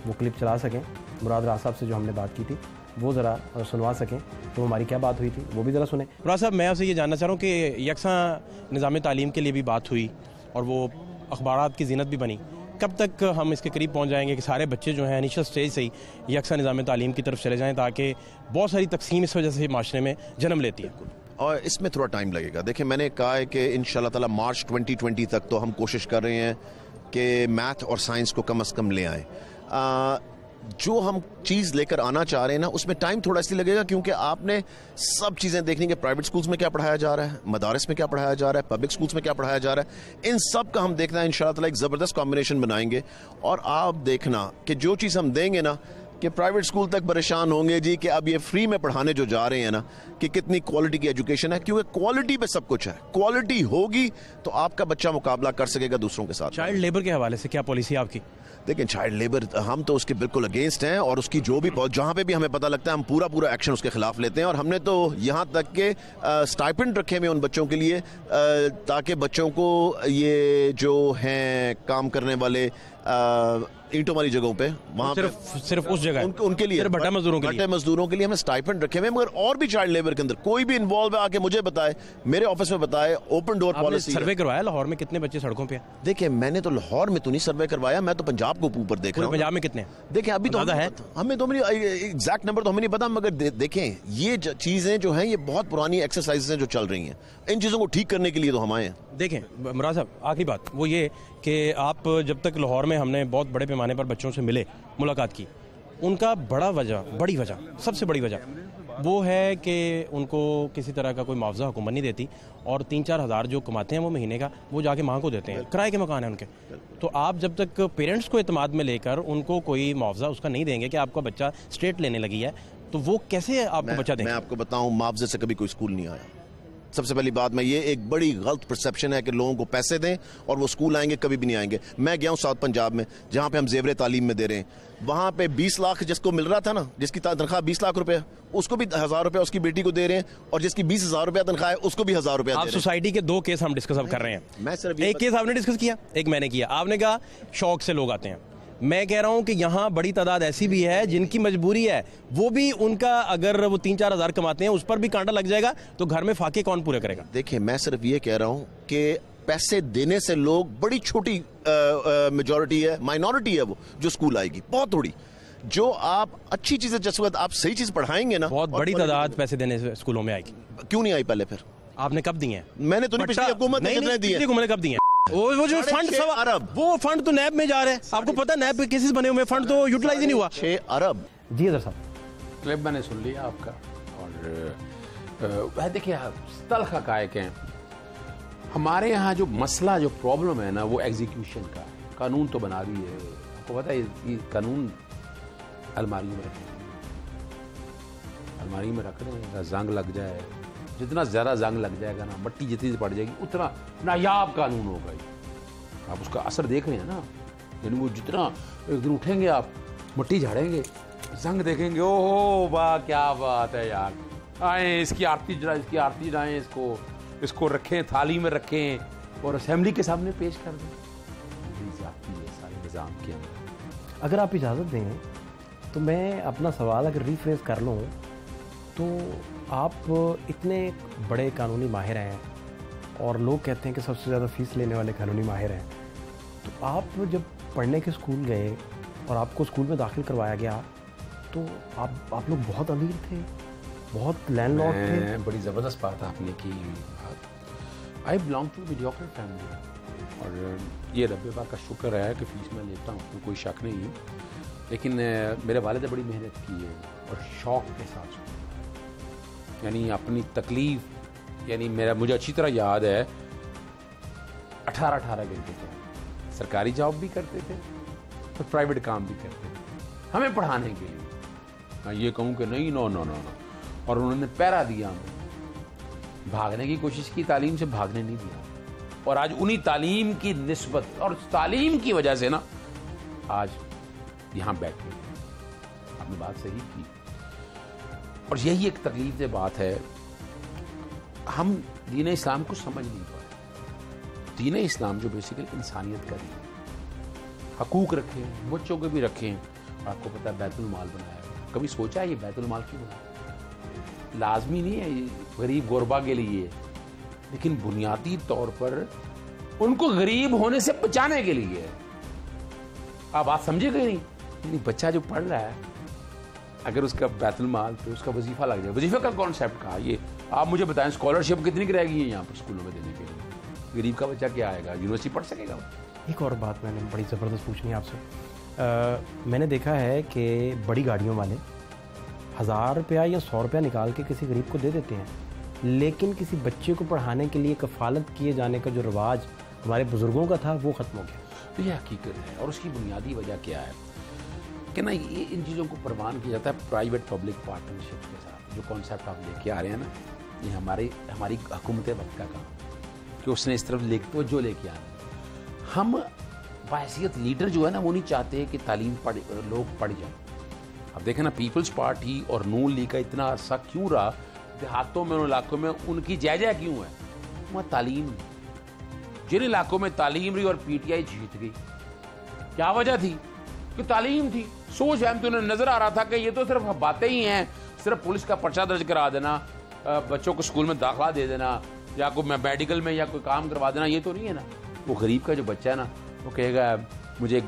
वो क्लिप चला सकें, मुराद राज साहब से जो हमने बात की थी वो ज़रा सुनवा सकें, तो हमारी क्या बात हुई थी वो भी ज़रा सुने। मुराद साहब, मैं आपसे ये जानना चाह रहा हूँ कि यकसा निज़ाम तालीम के लिए भी बात हुई और वो अखबारात की ज़ीनत भी बनी, कब तक हम इसके करीब पहुँच जाएंगे कि सारे बच्चे जो हैं इनिशियल स्टेज से ही यकसा निज़ाम तालीम की तरफ चले जाएँ, ताकि बहुत सारी तकसीम इस वजह से माशरे में जन्म लेती है? और इसमें थोड़ा टाइम लगेगा। देखिए, मैंने कहा है कि इंशाल्लाह ताला मार्च 2020 तक तो हम कोशिश कर रहे हैं कि मैथ और साइंस को कम से कम ले आएँ। जो हम चीज़ लेकर आना चाह रहे हैं ना, उसमें टाइम थोड़ा इसलिए लगेगा क्योंकि आपने सब चीज़ें देखनी कि प्राइवेट स्कूल्स में क्या पढ़ाया जा रहा है, मदारस में क्या पढ़ाया जा रहा है, पब्लिक स्कूल्स में क्या पढ़ाया जा रहा है, इन सब का हम देखना है। इंशाल्लाह ताला एक ज़बरदस्त कॉम्बिनेशन बनाएंगे, और आप देखना कि जो चीज़ हम देंगे ना, कि प्राइवेट स्कूल तक परेशान होंगे जी कि अब ये फ्री में पढ़ाने जो जा रहे हैं ना, कि कितनी क्वालिटी की एजुकेशन है, क्योंकि क्वालिटी पे सब कुछ है। क्वालिटी होगी तो आपका बच्चा मुकाबला कर सकेगा दूसरों के साथ। चाइल्ड लेबर के हवाले से क्या पॉलिसी है आपकी? देखिए, चाइल्ड लेबर हम तो उसके बिल्कुल अगेंस्ट हैं, और उसकी जो भी जहाँ पे भी हमें पता लगता है हम पूरा एक्शन उसके खिलाफ लेते हैं। और हमने तो यहाँ तक के स्टाइपेंड रखे हुए उन बच्चों के लिए, ताकि बच्चों को ये जो हैं काम करने वाले ईंटों वाली जगहों पे, वहाँ सिर्फ उस जगह उनके लिए भट्टा मजदूरों के लिए हमने स्टाइपेंड रखे हुए। मगर और भी चाइल्ड लेबर के अंदर कोई भी इन्वॉल्व है, आके मुझे बताए, मेरे ऑफिस में बताए। Open door policy. सर्वे करवाया लाहौर में कितने बच्चे सड़कों पे? देखिए, मैंने तो लाहौर में तो नहीं सर्वे करवाया, मैं तो पंजाब को ऊपर देख रहा हूँ। पंजाब में कितने? देखिए, अभी तो हमें तो एग्जैक्ट नंबर तो हमें नहीं पता, मगर देखें, ये चीजें जो हैं ये बहुत पुरानी एक्सरसाइज हैं जो चल रही हैं। इन चीजों को ठीक करने के लिए तो हम आए हैं। देखें मुराद साहब, आखिरी बात वो ये कि आप जब तक लाहौर में हमने बहुत बड़े पैमाने पर बच्चों से मिले, मुलाकात की, उनका बड़ी वजह सबसे बड़ी वजह वो है कि उनको किसी तरह का कोई मुआवजा हुकूमत नहीं देती, और 3-4 हज़ार जो कमाते हैं वो महीने का, वो जाके माँ को देते हैं। किराए के मकान है उनके। तो आप जब तक पेरेंट्स को एतमाद में लेकर उनको कोई मुआवजा उसका नहीं देंगे कि आपका बच्चा स्टेट लेने लगी है, तो वो कैसे आपको बच्चा देंगे? मैं आपको बताऊं, मुआवजे से कभी कोई स्कूल नहीं आया। सबसे पहली बात, मैं ये एक बड़ी गलत परसेप्शन है कि लोगों को पैसे दें और वो स्कूल आएंगे, कभी भी नहीं आएंगे। मैं गया हूँ साउथ पंजाब में, जहाँ पे हम जेवरे तालीम में दे रहे हैं, वहाँ पे 20 लाख जिसको मिल रहा था ना, जिसकी तनख्वाह 20 लाख रुपए, उसको भी 1000 रुपए उसकी बेटी को दे रहे हैं, और जिसकी 20,000 रुपया तनख्वाह है उसको भी 1000 रुपया। आप सोसाइटी के 2 केस हम डिस्कस कर रहे हैं। मैं सिर्फ एक केस आपने डिस्कस किया, एक मैंने किया। आपने कहा शौक से लोग आते हैं। मैं कह रहा हूं कि यहाँ बड़ी तादाद ऐसी भी है जिनकी मजबूरी है, वो भी उनका अगर वो 3-4 हज़ार कमाते हैं, उस पर भी कांटा लग जाएगा, तो घर में फाके कौन पूरे करेगा? देखिए, मैं सिर्फ ये कह रहा हूँ कि पैसे देने से लोग, बड़ी छोटी मेजॉरिटी है, माइनॉरिटी है वो जो स्कूल आएगी, बहुत थोड़ी। जो आप अच्छी चीजें, जैसे आप सही चीज पढ़ाएंगे ना, बहुत बड़ी तादाद पैसे देने से स्कूलों में आएगी। क्यों नहीं आई पहले? फिर आपने कब दिए हैं? मैंने तो नहीं, पिछली हुकूमत ने कितने दिए? हुकूमत ने कब दिए? वो जो फंड अरब, वो फंड तो नैब में जा रहे हैं। आपको पता है नैब के केसेस बने हुए, फंड तो यूटिलाइज ही नहीं हुआ। 6 अरब। जी अज़हर साहब, क्लिप मैंने सुन लिया आपका, और देखिए तल्ख हक़ाइक़ हैं। हमारे यहाँ जो मसला, जो प्रॉब्लम है ना, वो एग्जीक्यूशन का। कानून तो बना दी है, आपको पता है ये कानून अलमारी में रख रहे हैं, जंग लग जाए, जितना ज़्यादा जंग लग जाएगा ना, मट्टी जितनी पड़ जाएगी, उतना नायाब कानून होगा। आप उसका असर देख रहे हैं ना, यानी वो जितना एक दिन उठेंगे आप, मट्टी झाड़ेंगे, जंग देखेंगे, ओहो वाह क्या बात है यार, आए इसकी आरती जलाएं, इसको रखें, थाली में रखें और असेंबली के सामने पेश कर दें। सारे निज़ाम के अंदर। अगर आप इजाज़त दें तो मैं अपना सवाल अगर रिफ्रेज कर लूँ तो आप इतने बड़े कानूनी माहिर हैं और लोग कहते हैं कि सबसे ज़्यादा फ़ीस लेने वाले कानूनी माहिर हैं, तो आप जब पढ़ने के स्कूल गए और आपको स्कूल में दाखिल करवाया गया तो आप लोग बहुत अमीर थे, बहुत लैंडलॉर्ड थे। बड़ी ज़बरदस्त बात आपने की। आई बिलोंग टू मीडियोक्रेट फैमिली और ये रब्बे पाक का शुक्र है कि फ़ीस मैं लेता हूँ, कोई शक नहीं है, लेकिन मेरे वालिद ने बड़ी मेहनत की है और शौक़ के साथ, यानी अपनी तकलीफ़, यानी मुझे अच्छी तरह याद है 18 घंटे के सरकारी जॉब भी करते थे और प्राइवेट काम भी करते थे हमें पढ़ाने के लिए। मैं ये कहूँ कि नहीं, नो, और उन्होंने पहरा दिया, हमें भागने की कोशिश की, तालीम से भागने नहीं दिया। और आज उन्हीं तालीम की निस्बत और तालीम की वजह से ना आज यहाँ बैठे। आपने बात सही की और यही एक तकलीफ से बात है, हम दीन इस्लाम को समझ नहीं पाए। दीन इस्लाम जो बेसिकली इंसानियत का दीन, हकूक रखें, बच्चों के भी रखें। आपको पता है बैतुल माल बनाया, कभी सोचा है ये बैतुल माल क्यों बनाया? लाजमी नहीं है ये गरीब गुरबा के लिए, लेकिन बुनियादी तौर पर उनको गरीब होने से बचाने के लिए। आप बात समझे कि नहीं? बच्चा जो पढ़ रहा है, अगर उसका बैतुल माल पे उसका वजीफा लग जाए, वजीफे का कॉन्सेप्ट कहा ये आप मुझे बताएं, स्कॉलरशिप कितनी की रहेगी यहाँ पर स्कूलों में देने के लिए? गरीब का बच्चा क्या आएगा, यूनिवर्सिटी पढ़ सकेगा? एक और बात मैंने बड़ी ज़बरदस्त पूछनी है आपसे। मैंने देखा है कि बड़ी गाड़ियों वाले 1000 रुपया या 100 रुपया निकाल के किसी गरीब को दे देते हैं, लेकिन किसी बच्चे को पढ़ाने के लिए कफ़ालत किए जाने का जो रिवाज हमारे बुज़ुर्गों का था वो ख़त्म हो गया। तो ये हकीकत है और उसकी बुनियादी वजह क्या है कि ना, ये इन चीज़ों को प्रवान किया जाता है प्राइवेट पब्लिक पार्टनरशिप के साथ। जो कॉन्सेप्ट आप लेके आ रहे हैं ना, ये हमारी हुकूमत वक्त का काम कि उसने इस तरफ जो लेके आना। हम बाहैसियत लीडर जो है ना, वो नहीं चाहते कि तालीम लोग पढ़ जाए। अब देखें ना, पीपल्स पार्टी और नून लीग का इतना अरसा क्यों रहा, देहातों में, उन इलाकों में उनकी जय क्यों है? वहाँ तालीम, जिन इलाकों में तालीम रही और पीटीआई जीत गई, क्या वजह थी? कि तालीम थी। सोच हम तो उन्हें नजर आ रहा था कि ये तो सिर्फ बातें ही हैं, सिर्फ पुलिस का पर्चा दर्ज करा देना, बच्चों को स्कूल में दाखिला दे देना, या कोई मेडिकल में या कोई काम करवा देना, ये तो नहीं है ना। वो गरीब का जो बच्चा है ना, वो कहेगा मुझे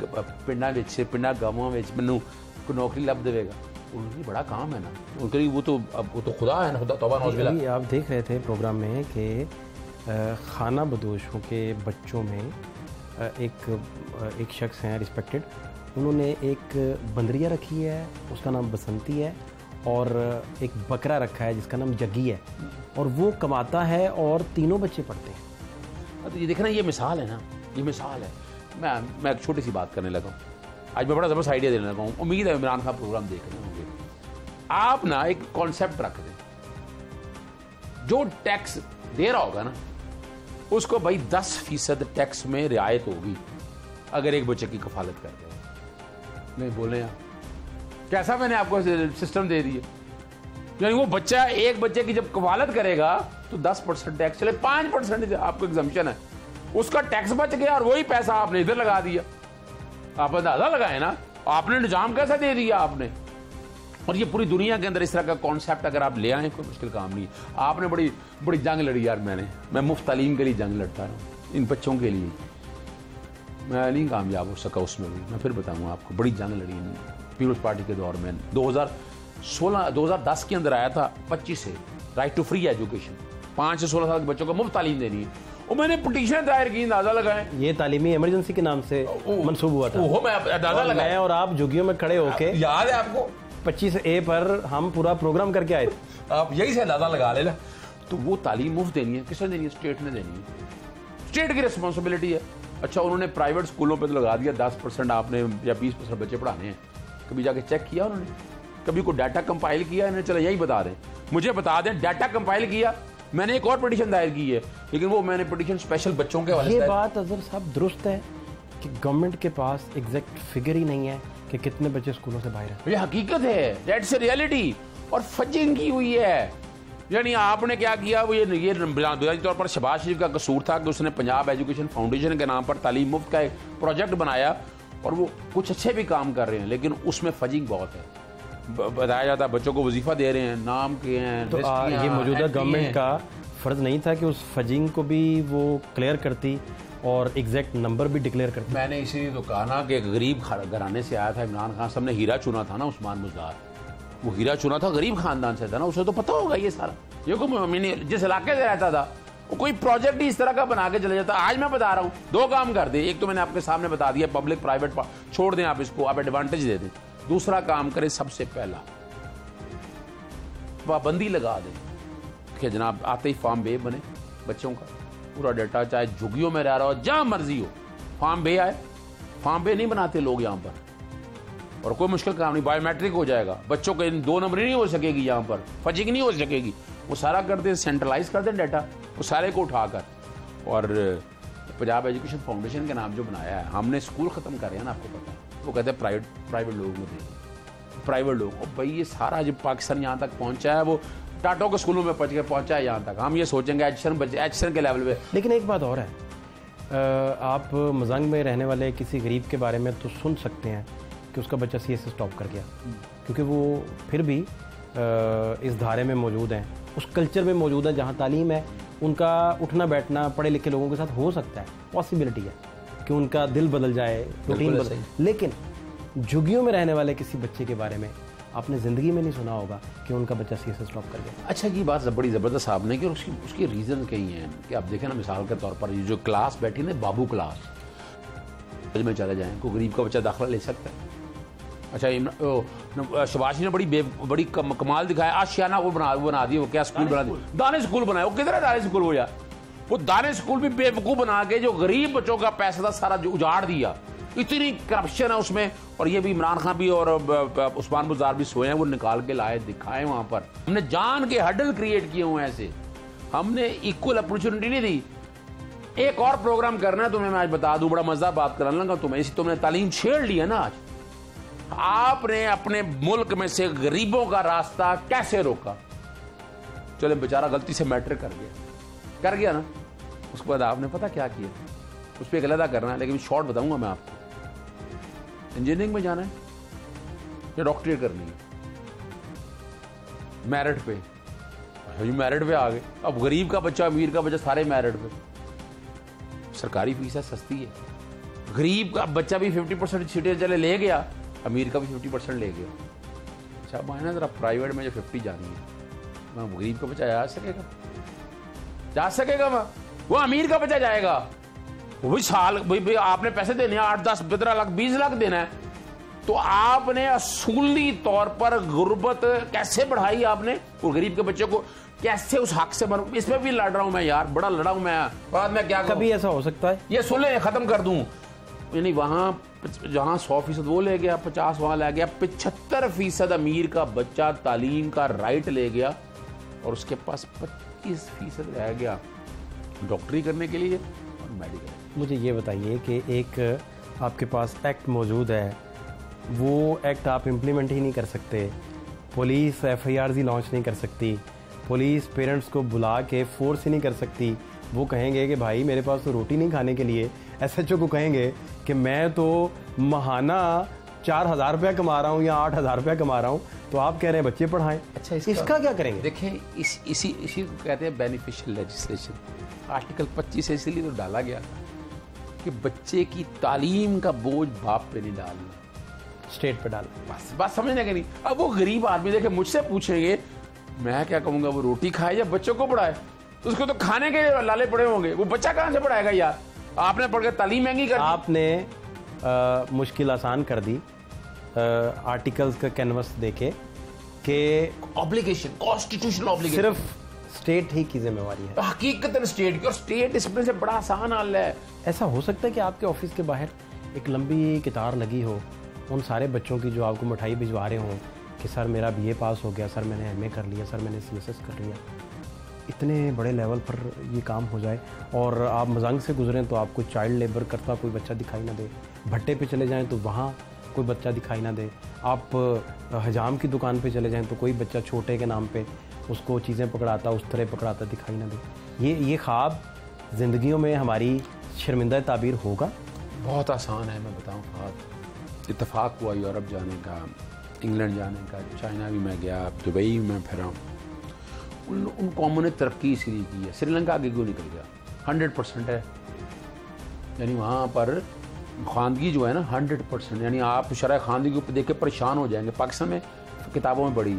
पिंडा गाँवों में मैनू कोई नौकरी लब देगा, उनकी बड़ा काम है ना उनके लिए। वो तो खुदा है ना, खुदा तौबा नौज़। आप देख रहे थे प्रोग्राम में कि खाना बदोशों के बच्चों में एक शख्स हैं रिस्पेक्टेड, उन्होंने एक बंदरिया रखी है, उसका नाम बसंती है, और एक बकरा रखा है जिसका नाम जग्गी है, और वो कमाता है और तीनों बच्चे पढ़ते हैं। तो ये देखना, ये मिसाल है ना, ये मिसाल है। मैं एक छोटी सी बात करने लगा हूँ आज, मैं बड़ा ज़बरदस्त आइडिया देने लगा हूँ। उम्मीद है इमरान खान प्रोग्राम देख रहे होंगे। आप ना एक कॉन्सेप्ट रख दें, जो टैक्स दे रहा होगा ना उसको भाई 10% टैक्स में रियायत होगी अगर एक बच्चे की कफालत करते हैं। नहीं बोले आप कैसा मैंने आपको सिस्टम दे दिया, यानी वो बच्चा, एक बच्चे की जब कफालत करेगा तो 10% टैक्स, चले 5% आपको एग्जम्पशन है, उसका टैक्स बच गया और वही पैसा आपने इधर लगा दिया। आप अंदाजा लगाए ना, आपने निजाम कैसा दे दिया आपने। और ये पूरी दुनिया के अंदर इस तरह का कॉन्सेप्ट अगर आप ले आए, कोई मुश्किल काम नहीं। आपने बड़ी जंग लड़ी यार, मैं मुफ्त तालीम के लिए जंग लड़ता रहा इन बच्चों के लिए, मैं नहीं कामयाब हो सका उसमें भी। मैं फिर बताऊंगा आपको, बड़ी जंग लड़ी पीपल्स पार्टी के दौर में। 2010 के अंदर आया था 25 से राइट टू फ्री एजुकेशन, 5 से 16 साल के बच्चों को मुफ्त तालीम देनी है। और मैंने पिटीशन दायर की, अंदाजा लगाएं, ये तालीमी इमरजेंसी के नाम से मंसूब हुआ था। मैं अंदाजा लगाया, मैं और आप झुग्गियों में खड़े होके, याद है आपको, 25A पर हम पूरा प्रोग्राम करके आए थे। आप यही से अंदाजा लगा लेना। तो वो तालीम मुफ्त देनी है, किसने देनी है? स्टेट ने देनी है, स्टेट की रिस्पॉन्सिबिलिटी है। अच्छा, उन्होंने प्राइवेट स्कूलों पे तो लगा दिया 10% आपने या 20% बच्चे पढ़ाने हैं। कभी जाके चेक किया उन्होंने? कभी कोई डाटा कंपाइल किया? इन्हें चलो यही बता दें, मुझे बता दें डाटा कंपाइल किया। मैंने एक और पिटीशन दायर की है, लेकिन वो मैंने पिटीशन स्पेशल बच्चों के हवाले से। ये बात अजहर साहब दुरुस्त है कि गवर्नमेंट के पास एग्जैक्ट फिगर ही नहीं है कि कितने बच्चे स्कूलों से बाहर हैं। ये हकीकत है, दैट्स अ रियलिटी। और फजिंग की हुई है, यानी आपने क्या किया, वो ये बुनियादी तौर पर शहबाज शरीफ का कसूर था कि उसने पंजाब एजुकेशन फाउंडेशन के नाम पर तालीम मुफ्त का एक प्रोजेक्ट बनाया और वो कुछ अच्छे भी काम कर रहे हैं, लेकिन उसमें फजिंग बहुत है। बताया जाता है बच्चों को वजीफा दे रहे हैं, नाम के हैं। तो ये मौजूदा गवर्नमेंट का फ़र्ज़ नहीं था कि उस फजिंग को भी वो क्लियर करती और एग्जैक्ट नंबर भी डिक्लेयर करती? मैंने इसीलिए तो कहा ना कि गरीब घराने से आया था इमरान खान साहब ने हीरा चुना था ना, उस्मान बुज़दार, वो हीरा चुना था, गरीब खानदान से था ना, उसे तो पता होगा ये सारा। ये को जिस इलाके से रहता था वो कोई प्रोजेक्ट ही इस तरह का बना के चले जाता। आज मैं बता रहा हूँ 2 काम कर दे, एक तो मैंने आपके सामने बता दिया पब्लिक प्राइवेट छोड़ दें, आप इसको आप एडवांटेज दे दें। दूसरा काम करें, सबसे पहला पाबंदी लगा दें कि जनाब आते ही फार्म बे बने बच्चों का पूरा डाटा, चाहे झुग्गियों में रह रहा हो जहां मर्जी हो, फार्म बे आए। फार्म बे नहीं बनाते लोग यहाँ पर, और कोई मुश्किल काम नहीं, बायोमेट्रिक हो जाएगा, बच्चों के 2 नंबरी नहीं हो सकेगी, यहाँ पर फजिंग नहीं हो सकेगी, वो सारा कर दें, सेंट्रलाइज कर दें डाटा, वो सारे को उठाकर। और पंजाब एजुकेशन फाउंडेशन के नाम जो बनाया है, हमने स्कूल खत्म कर रहे हैं ना, आपको पता है, वो कहते हैं प्राइवेट लोगों को दें, प्राइवेट लोग। और भाई ये सारा जब पाकिस्तान यहाँ तक पहुँचा है, वो टाटो के स्कूलों में पहुँचा है यहाँ तक, हम ये सोचेंगे एजुकेशन के लेवल पे। लेकिन एक बात और है, आप मजंग में रहने वाले किसी गरीब के बारे में तो सुन सकते हैं कि उसका बच्चा CSS टॉप कर गया, क्योंकि वो फिर भी इस धारे में मौजूद हैं, उस कल्चर में मौजूद है जहाँ तालीम है, उनका उठना बैठना पढ़े लिखे लोगों के साथ हो सकता है, पॉसिबिलिटी है कि उनका दिल बदल जाए, रूटीन बदल। लेकिन झुग्गियों में रहने वाले किसी बच्चे के बारे में आपने ज़िंदगी में नहीं सुना होगा कि उनका बच्चा CSS टॉप कर गया। अच्छा, ये बात बड़ी ज़बरदस्त आपने की, और उसकी रीज़न कई हैं कि आप देखें ना, मिसाल के तौर पर ये जो क्लास बैठी ना, बाबू क्लास में चले जाएँ, कोई गरीब का बच्चा दाखिला ले सकता है। अच्छा, शहबाज ने बड़ी कमाल दिखाया, आशियाना वो बना दिया, वो क्या स्कूल बना दिया, दाने स्कूल बनाया। वो किधर है दाने स्कूल? वो यार वो दाने स्कूल भी बेवकूफ़ बना के जो गरीब बच्चों का पैसा था सारा उजाड़ दिया, इतनी करप्शन है उसमें। और ये भी इमरान खान भी और उस्मान बुज़दार भी सोए हैं, वो निकाल के लाए, दिखाए वहां पर। हमने जान के हडल क्रिएट किए हुए हैं ऐसे, हमने इक्वल अपॉर्चुनिटी नहीं दी। एक और प्रोग्राम करना है तुम्हें, मैं आज बता दूं, बड़ा मजा बात करा लूंगा तुम्हें, इसी तुमने तालीम छेड़ लिया ना। आज आपने अपने मुल्क में से गरीबों का रास्ता कैसे रोका? चले बेचारा गलती से मैट्रिक कर गया ना, उसके बाद आपने पता क्या किया, उस पर एक अलहदा करना है, लेकिन शॉर्ट बताऊंगा मैं आपको। इंजीनियरिंग में जाना है या डॉक्टरेट करनी है, मेरिट पे, मेरिट पे आ गए। अब गरीब का बच्चा अमीर का बच्चा सारे मेरिट पे, सरकारी फीस है, सस्ती है। गरीब का बच्चा भी 50% सीटें चले ले गया, अमीर का भी 50% ले गया। अच्छा, मायना जरा प्राइवेट में जो 50 जानी है, मैं गरीब का बच्चा जा सकेगा वो अमीर का बच्चा जाएगा। वो भी साल भाई आपने पैसे देने हैं, 8, 10, 15 लाख 20 लाख देना है, तो आपने असूली तौर पर गुर्बत कैसे बढ़ाई आपने, और गरीब के बच्चे को कैसे उस हक से बनू। इसमें भी लड़ रहा हूं मैं यार, बड़ा लड़ा हूं मैं। बाद में क्या कभी ऐसा हो सकता है, ये सुने खत्म कर दूं, यानी वहां जहां 100% वो ले गया, 50 वहां ले गया, 75% अमीर का बच्चा तालीम का राइट ले गया, और उसके पास 25% रह गया डॉक्टरी करने के लिए और मेडिकल। मुझे ये बताइए कि एक आपके पास एक्ट मौजूद है, वो एक्ट आप इम्प्लीमेंट ही नहीं कर सकते, पुलिस FIRs ही लॉन्च नहीं कर सकती, पुलिस पेरेंट्स को बुला के फोर्स ही नहीं कर सकती। वो कहेंगे कि भाई मेरे पास तो रोटी नहीं खाने के लिए, SHO को कहेंगे कि मैं तो माहाना 4000 रुपया कमा रहा हूँ या 8000 रुपया कमा रहा हूँ, तो आप कह रहे हैं बच्चे पढ़ाएं। अच्छा, इसका क्या करेंगे? देखें, इसी को कहते हैं बेनिफिशियल लेजिस्लेशन। आर्टिकल 25 से इसीलिए तो डाला गया था कि बच्चे की तालीम का बोझ बाप पे नहीं डालना, स्टेट पे डालना। बस बात समझने के नहीं। अब वो गरीब आदमी देखे मुझसे पूछेंगे, मैं क्या कहूंगा, वो रोटी खाए या बच्चों को पढ़ाए, तो उसको तो खाने के लाले पड़े होंगे, वो बच्चा कहां से पढ़ाएगा यार? आपने पढ़ के तालीम महंगी कर दी। आपने मुश्किल आसान कर दी आर्टिकल्स का कैनवस देके कि ऑब्लिगेशन, कॉन्स्टिट्यूशनल ऑब्लिगेशन सिर्फ स्टेट ही की जिम्मेवारी है। हकीकतन स्टेट की, और स्टेट इसमें से बड़ा आसान हल है। ऐसा हो सकता है कि आपके ऑफिस के बाहर एक लंबी कतार लगी हो उन सारे बच्चों की जो आपको मिठाई भिजवा रहे हों कि सर मेरा BA पास हो गया, सर मैंने MA कर लिया, सर मैंने CSS कर लिया। इतने बड़े लेवल पर ये काम हो जाए, और आप मजंग से गुजरें तो आपको चाइल्ड लेबर करता कोई बच्चा दिखाई ना दे, भट्टे पे चले जाएं तो वहाँ कोई बच्चा दिखाई ना दे, आप हजाम की दुकान पे चले जाएं तो कोई बच्चा छोटे के नाम पे उसको चीज़ें पकड़ाता, उस तरह पकड़ाता दिखाई ना दे। ये ख्वाब ज़िंदगियों में हमारी शर्मिंदा ताबीर होगा? बहुत आसान है, मैं बताऊँ ख्वाब। इत्तेफाक हुआ यूरोप जाने का, इंग्लैंड जाने का, चाइना भी मैं गया, दुबई में फिरा। उन कौमों ने तरक्की इसलिए की है। श्रीलंका आगे क्यों निकल गया? 100% है, यानी वहाँ पर खानगी जो है ना 100%, यानी आप शरह खानगी को देख के परेशान हो जाएंगे। पाकिस्तान में किताबों में पढ़ी,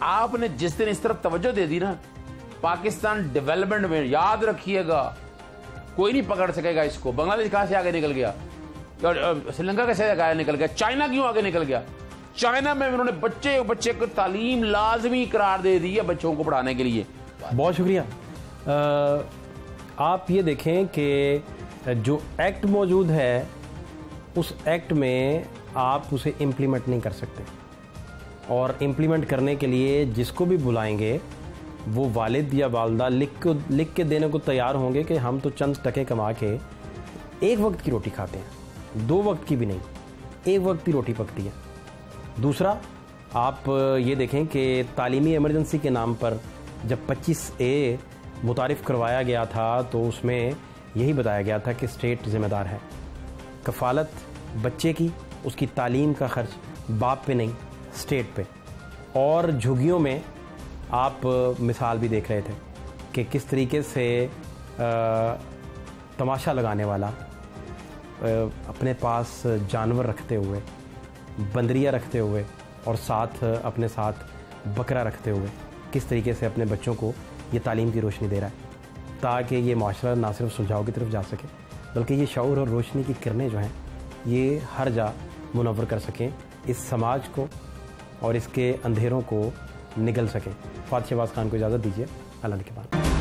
आपने जिस दिन इस तरफ तवज्जो दे दी ना, पाकिस्तान डेवलपमेंट में, याद रखिएगा, कोई नहीं पकड़ सकेगा इसको। बांग्लादेश कहाँ से आगे निकल गया, श्रीलंका कैसे आगे निकल गया, चाइना क्यों आगे निकल गया? चाइना में उन्होंने बच्चे को तालीम लाजमी करार दे दी है बच्चों को पढ़ाने के लिए। बहुत शुक्रिया। आप ये देखें कि जो एक्ट मौजूद है उस एक्ट में आप उसे इम्प्लीमेंट नहीं कर सकते, और इम्प्लीमेंट करने के लिए जिसको भी बुलाएंगे वो वालिद या वालदा लिख के देने को तैयार होंगे कि हम तो चंद टके कमा के एक वक्त की रोटी खाते हैं, 2 वक्त की भी नहीं, 1 वक्त की रोटी पकती है। दूसरा, आप ये देखें कि तालीमी इमरजेंसी के नाम पर जब 25A मुतारिफ़ करवाया गया था तो उसमें यही बताया गया था कि स्टेट ज़िम्मेदार है। कफ़ालत बच्चे की, उसकी तालीम का खर्च बाप पे नहीं, स्टेट पे। और झुग्गियों में आप मिसाल भी देख रहे थे कि किस तरीके से तमाशा लगाने वाला अपने पास जानवर रखते हुए, बंदरिया रखते हुए और साथ अपने साथ बकरा रखते हुए किस तरीके से अपने बच्चों को ये तालीम की रोशनी दे रहा है, ताकि ये माशरा ना सिर्फ सुलझाव की तरफ जा सके बल्कि ये शऊर और रोशनी की किरणें जो हैं ये हर जा मुनव्वर कर सकें, इस समाज को और इसके अंधेरों को निगल सकें। फातिह शहबाज खान को इजाज़त दीजिए, अल्लाह के बाद।